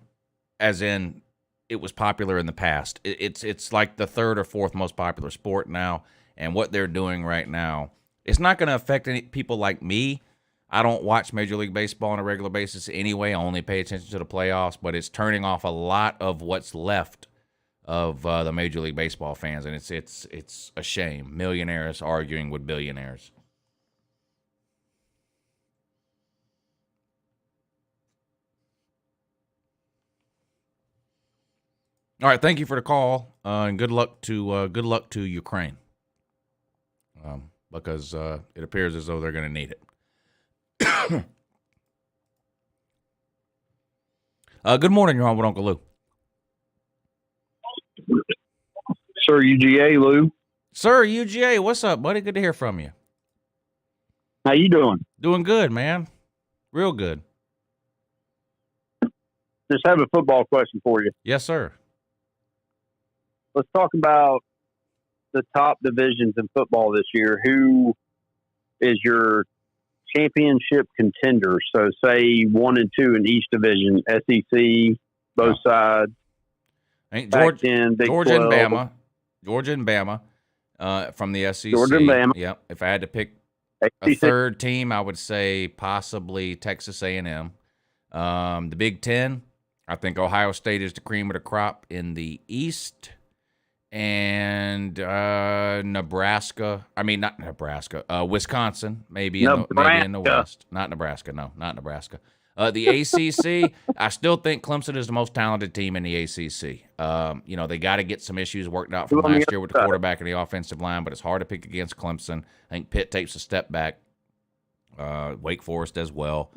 as in it was popular in the past. It's like the 3rd or 4th most popular sport now. And what they're doing right now, it's not going to affect any people like me. I don't watch Major League Baseball on a regular basis anyway. I only pay attention to the playoffs, but it's turning off a lot of what's left of the Major League Baseball fans, and it's a shame. Millionaires arguing with billionaires. All right, thank you for the call, and good luck to Ukraine, because it appears as though they're going to need it. Good morning, you're on with Uncle Lou. Sir UGA, Lou. Sir UGA, what's up, buddy? Good to hear from you. How you doing? Doing good, man. Real good. Just have a football question for you. Yes, sir. Let's talk about the top divisions in football this year. Who is your championship contender? So say 1 and 2 in each division, SEC, both sides. Georgia and Bama. Georgia and Bama from the SEC. Georgia and Bama. Yep. If I had to pick SEC. a third team, I would say possibly Texas A&M. The Big Ten, I think Ohio State is the cream of the crop in the East. And Nebraska. I mean, not Nebraska. Wisconsin, maybe in the West. Not Nebraska. No, not Nebraska. The ACC, I still think Clemson is the most talented team in the ACC. They got to get some issues worked out from last year with the quarterback and the offensive line, but it's hard to pick against Clemson. I think Pitt takes a step back. Wake Forest as well.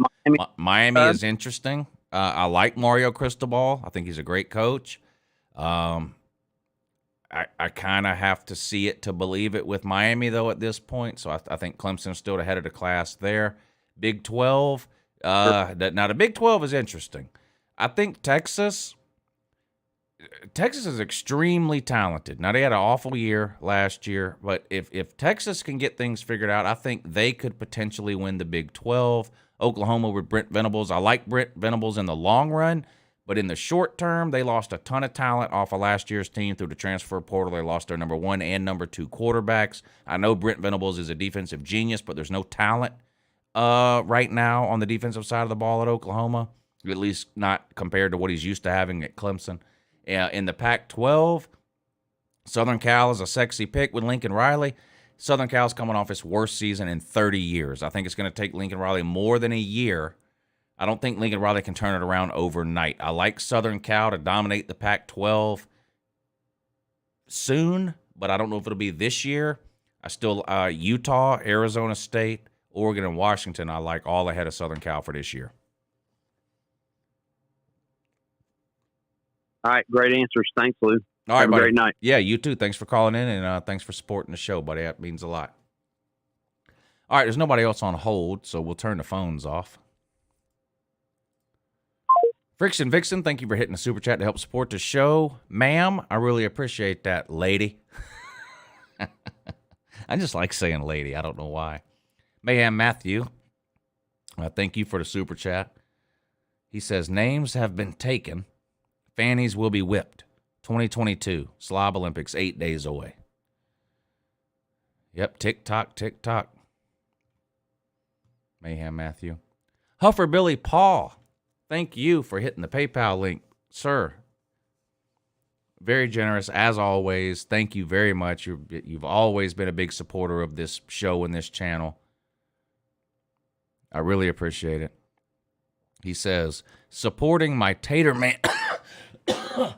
Miami is interesting. I like Mario Cristobal. I think he's a great coach. I kind of have to see it to believe it with Miami, though, at this point. So I think Clemson's still ahead of the class there. Big 12. Now, the Big 12 is interesting. I think Texas is extremely talented. Now, they had an awful year last year, but if Texas can get things figured out, I think they could potentially win the Big 12. Oklahoma with Brent Venables. I like Brent Venables in the long run. But in the short term, they lost a ton of talent off of last year's team through the transfer portal. They lost their number 1 and number 2 quarterbacks. I know Brent Venables is a defensive genius, but there's no talent right now on the defensive side of the ball at Oklahoma, at least not compared to what he's used to having at Clemson. In the Pac-12, Southern Cal is a sexy pick with Lincoln Riley. Southern Cal's coming off its worst season in 30 years. I think it's going to take Lincoln Riley more than a year. I don't think Lincoln Riley can turn it around overnight. I like Southern Cal to dominate the Pac-12 soon, but I don't know if it'll be this year. I still Utah, Arizona State, Oregon, and Washington, I like all ahead of Southern Cal for this year. All right, great answers. Thanks, Lou. All right, have a buddy. great night. Yeah, you too. Thanks for calling in, and thanks for supporting the show, buddy. That means a lot. All right, there's nobody else on hold, so we'll turn the phones off. Friction Vixen, thank you for hitting the super chat to help support the show. Ma'am, I really appreciate that, lady. I just like saying lady. I don't know why. Mayhem Matthew, thank you for the super chat. He says, names have been taken. Fannies will be whipped. 2022, Slob Olympics, 8 days away. Yep, tick-tock, tick-tock. Mayhem Matthew. Huffer Billy Paul, thank you for hitting the PayPal link, sir. Very generous, as always. Thank you very much. You've always been a big supporter of this show and this channel. I really appreciate it. He says, supporting my Tater Man...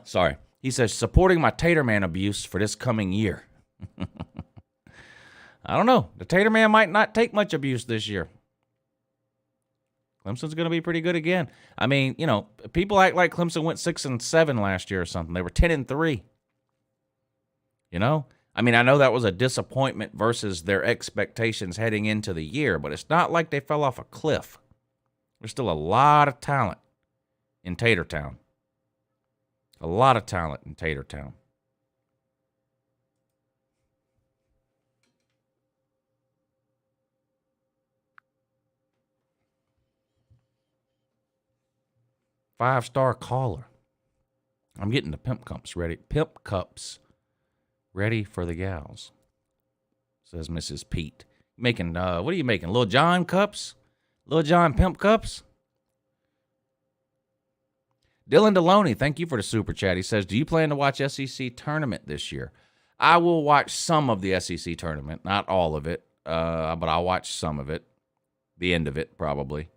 Sorry. He says, supporting my Tater Man abuse for this coming year. I don't know. The Tater Man might not take much abuse this year. Clemson's going to be pretty good again. I mean, you know, people act like Clemson went 6-7 last year or something. They were 10-3. You know? I mean, I know that was a disappointment versus their expectations heading into the year, but it's not like they fell off a cliff. There's still a lot of talent in Tatertown. A lot of talent in Tatertown. Five-star caller. I'm getting the pimp cups ready. Pimp cups ready for the gals, says Mrs. Pete. Making, what are you making? Lil John cups? Lil John pimp cups? Dylan Deloney, thank you for the super chat. He says, do you plan to watch SEC tournament this year? I will watch some of the SEC tournament, not all of it, but I'll watch some of it. The end of it, probably.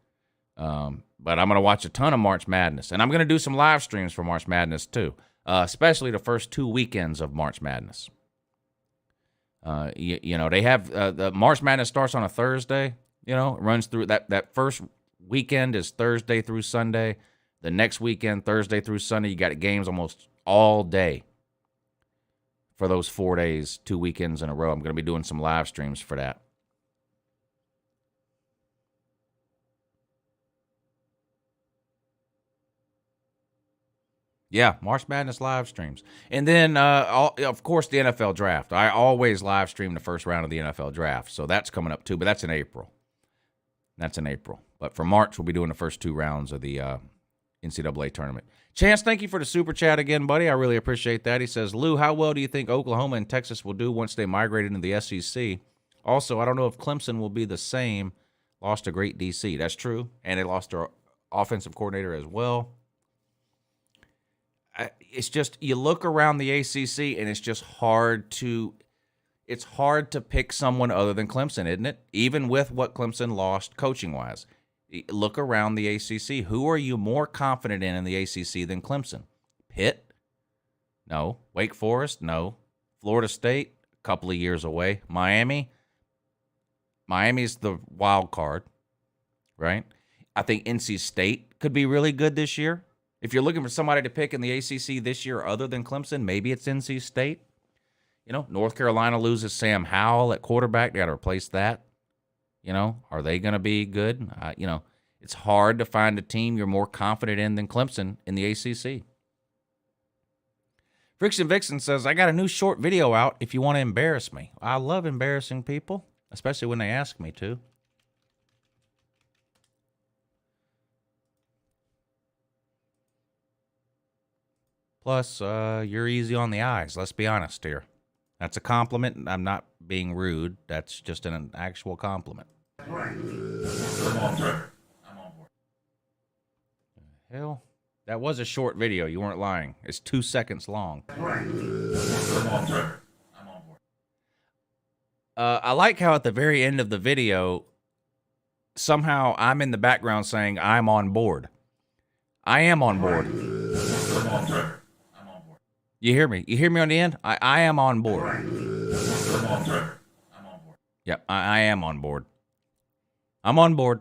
But I'm going to watch a ton of March Madness. And I'm going to do some live streams for March Madness, too. Especially the first 2 weekends of March Madness. You know, they have the March Madness starts on a Thursday. You know, it runs through that first weekend is Thursday through Sunday. The next weekend, Thursday through Sunday, you got games almost all day for those 4 days, 2 weekends in a row. I'm going to be doing some live streams for that. Yeah, March Madness live streams. And then, of course, the NFL draft. I always live stream the first round of the NFL draft. So that's coming up, too, but that's in April. That's in April. But for March, we'll be doing the first 2 rounds of the NCAA tournament. Chance, thank you for the super chat again, buddy. I really appreciate that. He says, Lou, how well do you think Oklahoma and Texas will do once they migrate into the SEC? Also, I don't know if Clemson will be the same. Lost a great DC. That's true. And they lost their offensive coordinator as well. It's just, you look around the ACC and it's just hard to pick someone other than Clemson, isn't it? Even with what Clemson lost coaching-wise. Look around the ACC. Who are you more confident in the ACC than Clemson? Pitt? No. Wake Forest? No. Florida State? A couple of years away. Miami? Miami's the wild card, right? I think NC State could be really good this year. If you're looking for somebody to pick in the ACC this year other than Clemson, maybe it's NC State. You know, North Carolina loses Sam Howell at quarterback. They got to replace that. You know, are they going to be good? You know, it's hard to find a team you're more confident in than Clemson in the ACC. Friction Vixen says, I got a new short video out if you want to embarrass me. I love embarrassing people, especially when they ask me to. Plus, you're easy on the eyes. Let's be honest here. That's a compliment. I'm not being rude. That's just an actual compliment. Right. I'm on board. Hell, that was a short video. You weren't lying. It's 2 seconds long. Right. I'm on board. I like how at the very end of the video, somehow I'm in the background saying I'm on board. I am on board. I'm on board. You hear me? You hear me on the end? I am on board. I'm on board. Yep, I am on board. I'm on board.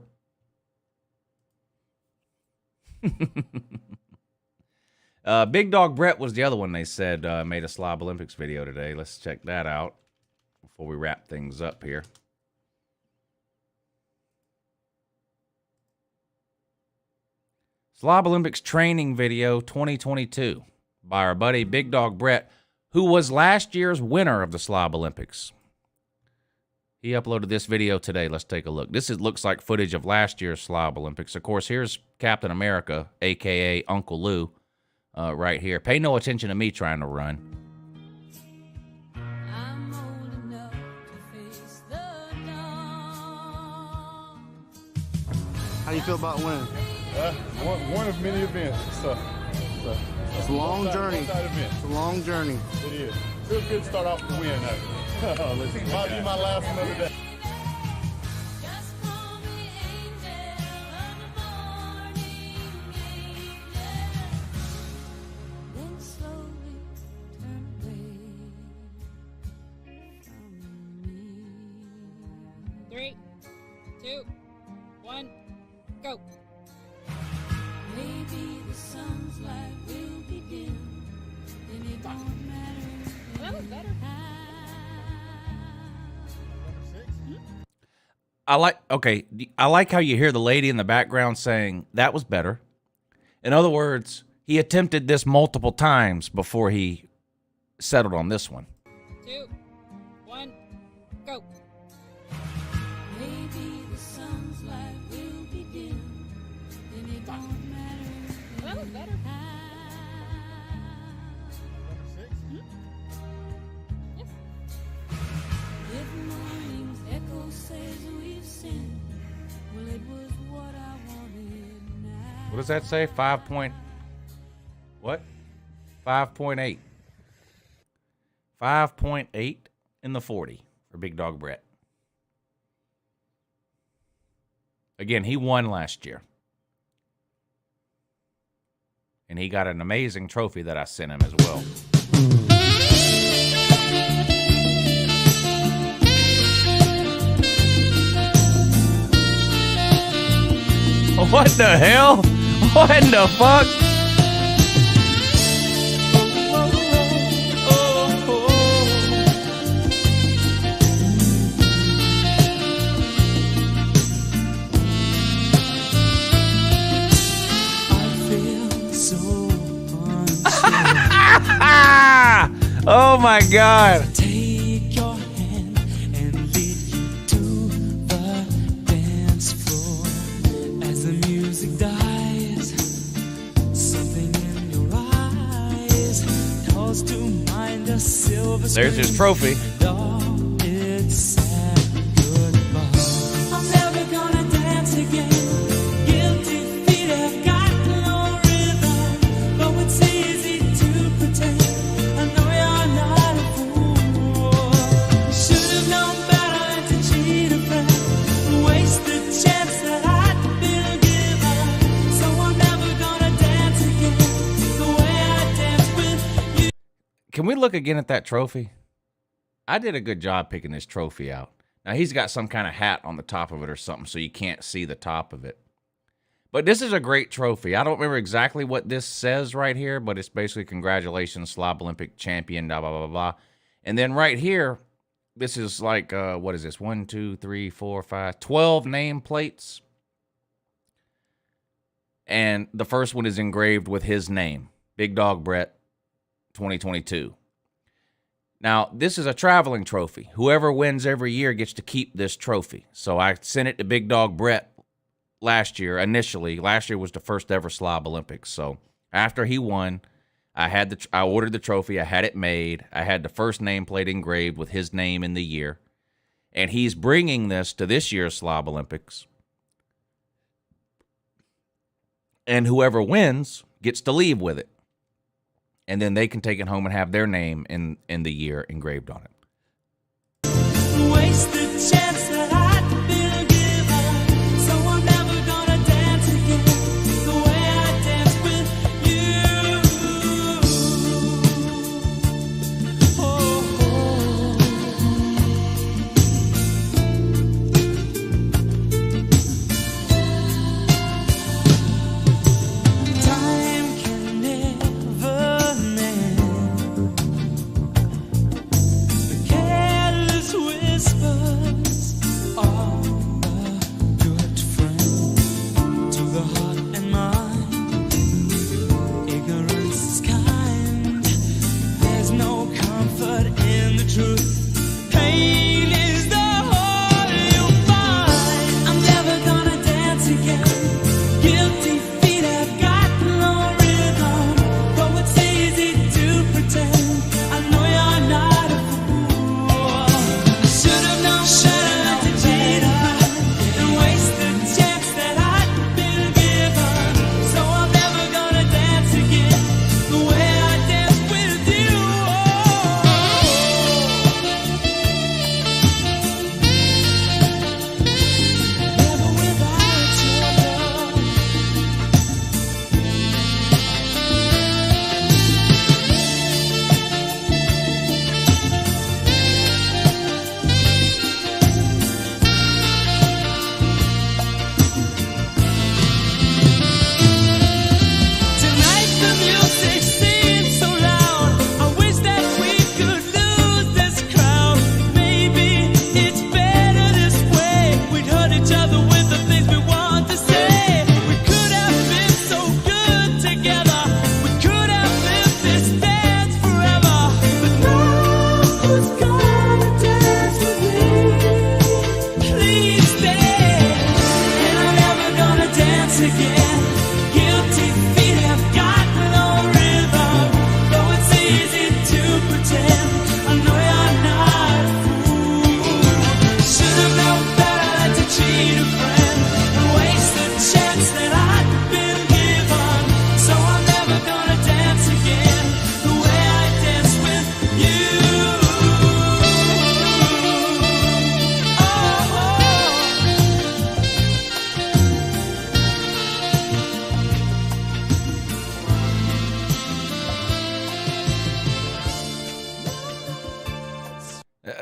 Big Dog Brett was the other one they said made a Slob Olympics video today. Let's check that out before we wrap things up here. Slob Olympics training video 2022 by our buddy Big Dog Brett, who was last year's winner of the Slob Olympics. He uploaded this video today. Let's take a look. Looks like footage of last year's Slob Olympics. Of course, here's Captain America, a.k.a. Uncle Lou, right here. Pay no attention to me trying to run. How do you feel about winning? One of many events. It's a long journey. Event. It's a long journey. It is. Feels good to start off with a win, though. Might be my last one of the day. Three, 2, 1, go. Maybe the sun's light will be dim, and it won't matter. That was better. I like how you hear the lady in the background saying that was better. In other words, he attempted this multiple times before he settled on this one. 2, 1, go. Maybe the sun's light will be dim, and it won't matter. That was better. If morning's echo says we've sinned, well, it was what I wanted now. What does that say? 5 point... What? 5.8. 5.8 in the 40 for Big Dog Brett. Again, he won last year. And he got an amazing trophy that I sent him as well. What the hell? What in the fuck? Oh my God. Take your hand and lead you to the dance floor. As the music dies, something in your eyes calls to mind a silver There's his trophy. It's sad goodbye. I'm never gonna dance again. Guilty feet have got no rhythm, though it's easy to pretend. I know you're not a fool. Should have known better to cheat a friend, waste the chance that I'd been given. So I'm never gonna dance again the way I danced with you. Can we look again at that trophy? I did a good job picking this trophy out. Now, he's got some kind of hat on the top of it or something, so you can't see the top of it. But this is a great trophy. I don't remember exactly what this says right here, but it's basically congratulations, Slob Olympic champion, blah, blah, blah, blah. And then right here, this is like, what is this? 1, 2, 3, 4, 5, 12 nameplates. And the first one is engraved with his name, Big Dog Brett, 2022. Now, this is a traveling trophy. Whoever wins every year gets to keep this trophy. So I sent it to Big Dog Brett last year, initially. Last year was the first ever Slob Olympics. So after he won, I ordered the trophy. I had it made. I had the first nameplate engraved with his name in the year. And he's bringing this to this year's Slob Olympics. And whoever wins gets to leave with it. And then they can take it home and have their name in the year engraved on it. Waste the chance that I'd been given. So I'm never gonna dance again the way I danced with you. Time can never mend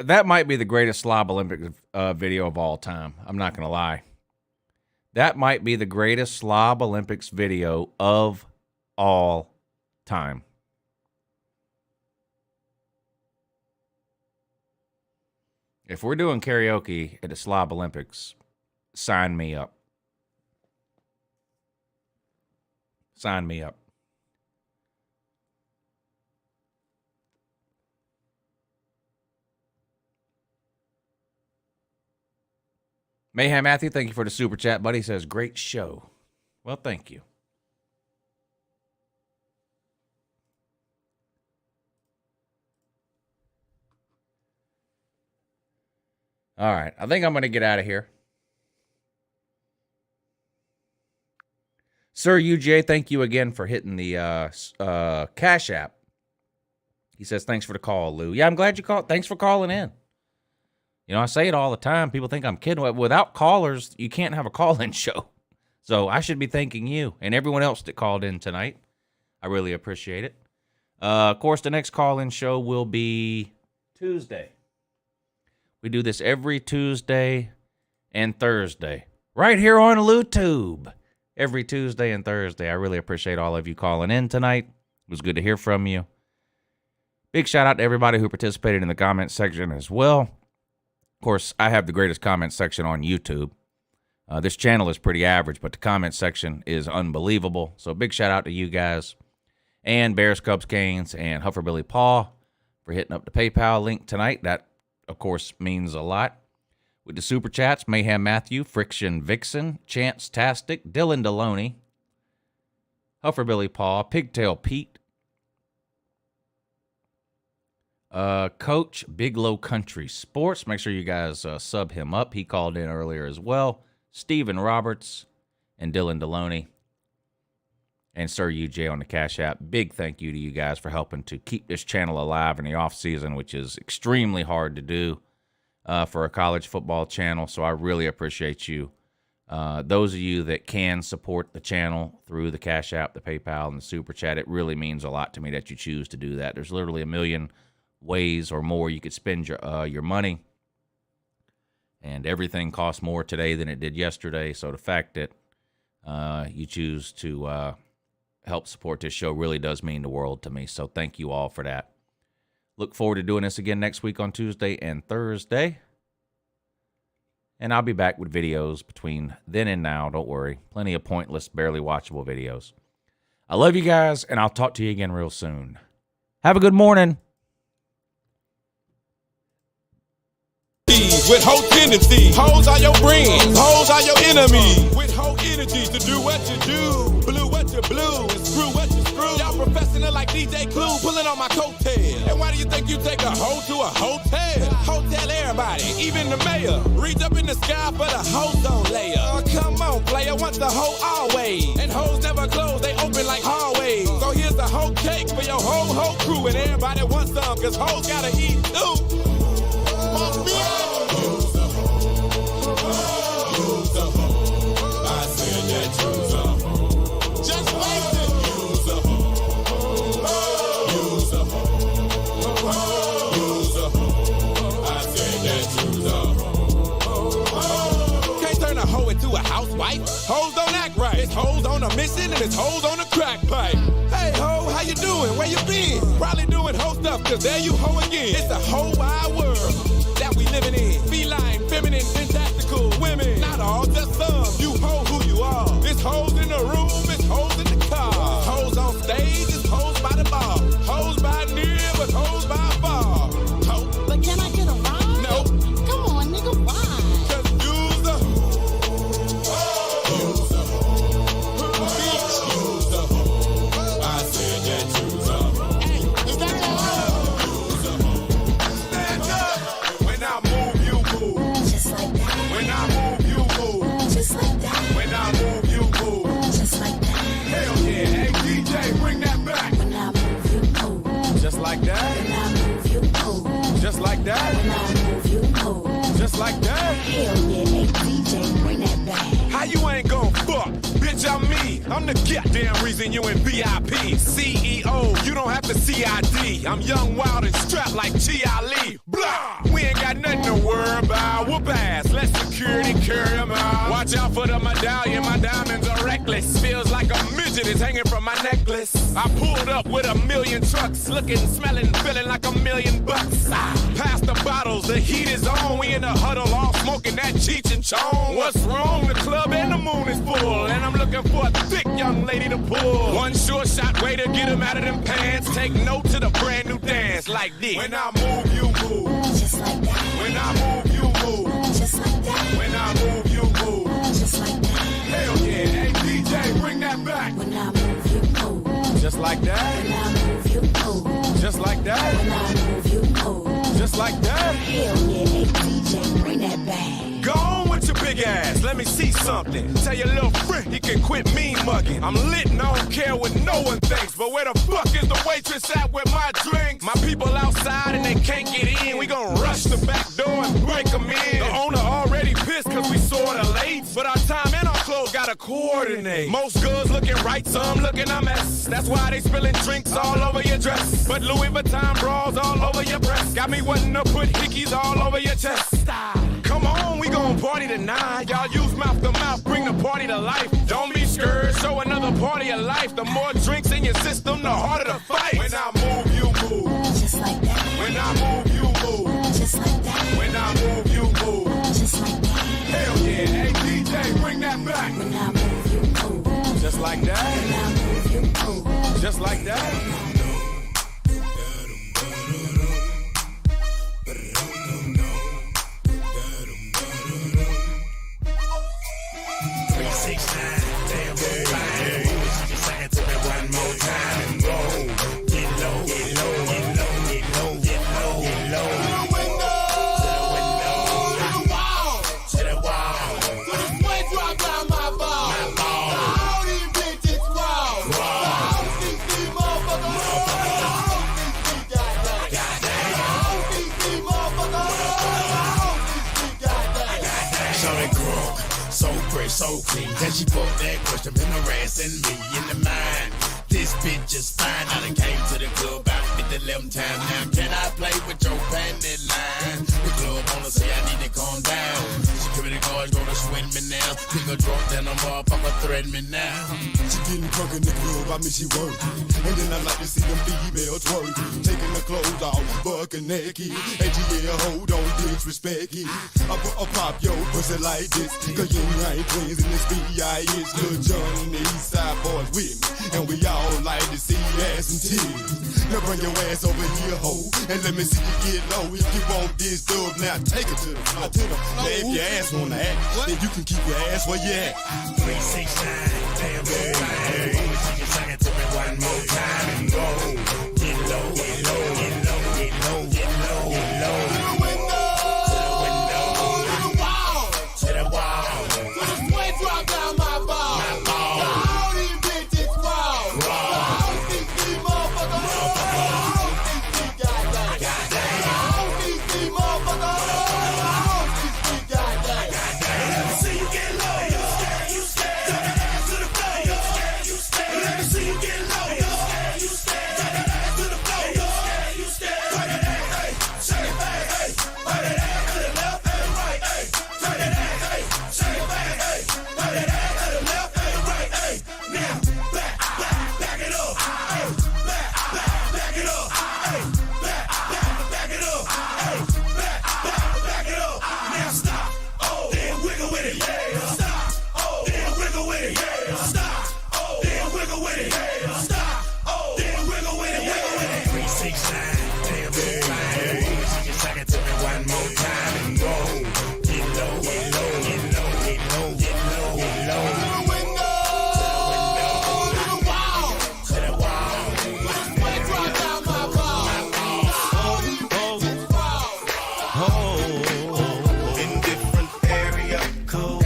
That might be the greatest Slob Olympics video of all time. I'm not going to lie. That might be the greatest Slob Olympics video of all time. If we're doing karaoke at the Slob Olympics, sign me up. Sign me up. Mayhem Matthew, thank you for the super chat, buddy. He says, great show. Well, thank you. All right, I think I'm going to get out of here. Sir UJ, thank you again for hitting the Cash App. He says, thanks for the call, Lou. Yeah, I'm glad you called. Thanks for calling in. You know, I say it all the time. People think I'm kidding. Without callers, you can't have a call-in show. So I should be thanking you and everyone else that called in tonight. I really appreciate it. Of course, the next call-in show will be Tuesday. We do this every Tuesday and Thursday. Right here on LouTube. Every Tuesday and Thursday. I really appreciate all of you calling in tonight. It was good to hear from you. Big shout out to everybody who participated in the comment section as well. Of course, I have the greatest comment section on YouTube. This channel is pretty average, but the comment section is unbelievable. So big shout out to you guys. And Bears, Cubs, Canes, and Hufferbilly Paw for hitting up the PayPal link tonight. That, of course, means a lot. With the super chats, Mayhem Matthew, Friction Vixen, Chance Tastic, Dylan Deloney, Hufferbilly Paw, Pigtail Pete, Coach Big Low Country Sports. Make sure you guys sub him up. He called in earlier as well. Steven Roberts and Dylan Deloney. And Sir UJ on the Cash App. Big thank you to you guys for helping to keep this channel alive in the off season, which is extremely hard to do for a college football channel. So I really appreciate you. Those of you that can support the channel through the Cash App, the PayPal, and the Super Chat, it really means a lot to me that you choose to do that. There's literally a million ways or more you could spend your money. And everything costs more today than it did yesterday. So the fact that you choose to help support this show really does mean the world to me. So thank you all for that. Look forward to doing this again next week on Tuesday and Thursday. And I'll be back with videos between then and now. Don't worry. Plenty of pointless, barely watchable videos. I love you guys, and I'll talk to you again real soon. Have a good morning. With whole tendencies, hoes are your friends, hoes are your enemies. With whole energies to do what you do, blue what you blue, and screw what you screw. Y'all professional like DJ Clue, pulling on my coattail. And why do you think you take a hoe to a hotel? Hotel everybody, even the mayor. Reach up in the sky for the ozone layer. Come on, player, want the hoe always. And hoes never close, they open like hallways. So here's the whole cake for your whole crew, and everybody wants some, cause hoes gotta eat too. Must be a housewife. Hoes don't act right. It's hoes on a mission and it's hoes on a crack pipe. Hey ho, how you doing? Where you been? Probably doing hoe stuff, cause there you hoe again. It's a whole wide world that we living in. Feline, feminine, fantastical women. Not all, just some. You hoe who you are. It's hoes in the room, it's hoes in the car. Hoes on stage, it's hoes by the bar. Hoes by near, but hoes by far. Ho. But can I get a ride? No. Come on, nigga, why? Just like that. When I move, you move. Just like that. When I move, you move. Just like that. Hell yeah, hey DJ, bring that back. How you ain't gon' fuck? Bitch, I'm me. I'm the goddamn reason you in VIP. CEO, you don't have to CID. I'm young, wild, and strapped like G.I. Lee. Blah! We ain't got carry 'em out. Watch out for the medallion, my diamonds are reckless. Feels like a midget is hanging from my necklace. I pulled up with a million trucks, looking, smelling, feeling like $1,000,000. Pass the bottles, the heat is on. We in the huddle, all smoking that Cheech and Chong. What's wrong? The club and the moon is full, and I'm looking for a thick young lady to pull. One sure shot way to get him out of them pants. Take note to the brand new dance like this. When I move, you move. Just like that. When I move, you move. Just like that. When I move, you move. Just like that. Hell yeah. Hey, DJ, bring that back. When I move, you move. Just like that. When I move, you move. Just like that. When I move, you move. Just like that. Hell yeah. Hey, DJ, bring that back. Go on with your big ass, let me see something. Tell your little friend he can quit mean mugging. I'm lit and I don't care what no one thinks. But where the fuck is the waitress at with my drinks? My people outside and they can't get in. We gon' rush the back door and break them in. The owner already pissed cause we sorta late. But our time and our clothes gotta coordinate. Most girls looking right, some looking a mess. That's why they spilling drinks all over your dress. But Louis Vuitton bras all over your breast. Got me wanting to put hickeys all over your chest. Come on, we gon' party tonight. Y'all use mouth to mouth, bring the party to life. Don't be scared, show another party of life. The more drinks in your system, the harder to fight. When I move, you move. Just like that. When I move, you move. Just like that. When I move, you move. Just like that. Hell yeah, hey DJ, bring that back. When I move, you move. Just like that. When I move, you move. Just like that. So clean, can she put that question been harassing me in the mind? This bitch is fine. I done came to the club about 11 times now. Can I play with your panty line? The club wanna say I need to calm down. Security guards gonna swing me now. Nigga drunk, then I'm motherfucker threaten me now. She getting drunk in the club, I mean she working. And then I like to see them females twerking. Taking the clothes off, bucking naked. And yeah, hold on, disrespect it. I pop your pussy like this. Cause you ain't twins in this B.I.S. Lil John and the East Side boys with me. And we all like to see ass and titties. Now bring your ass over here, ho. And let me see you get low. If you want this dub, now take it to the floor. Now if your ass wanna act, then you can keep your ass where you at. 3, 6, 9, damn good. Hey, sing it to me one more time and go. Get low, get low, get low, get low, get low, get low. To the window, to the wall, to the wall. To the sweat drop down my ball. My ball. All these bitches raw. All these motherfuckers. All these goddamn. All these motherfuckers. All these goddamn. Let me see you get low. You scared. Turn that ass to the floor. You scared. Let me see you get low. You scared. Turn that ass to the floor. You scared. Turn that ass, hey. Shake it back, hey. Turn that ass to the left and right, hey. Turn that ass, hey. Shake it back, hey. Turn that ass to the left and right, hey. Now, back it up, hey. Back it up, hey. Back it up, hey. Back it up. Now stop. Oh, then wiggle with it, yeah. Stop. Oh, then wiggle with it, yeah. Stop. Oh, then wiggle with it, yeah. Stop. Oh, then wiggle with it, wiggle with it. 3, 6, 9, damn good. Hey, sing it to me one more time and go. Get low, get low, get low, get low, get low, get low. To the window, to the wall, to the wall. When the sweat drop down my ball. All these bitches raw. In different area code.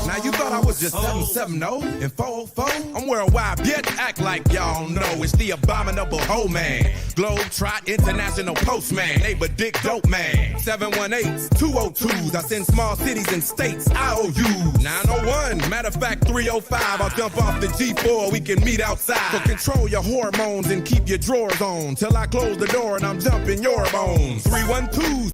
Now you thought I was just 770 and 404. I'm worldwide, bitch. Act like y'all know it's the abominable hoe man. Globetrot International Postman. Neighbor Dick Dope Man. 718s, 202s. I send small cities and states IOUs. 901, matter of fact 305. I'll jump off the G4. We can meet outside. So control your hormones and keep your drawers on till I close the door and I'm dumping your bones. 312.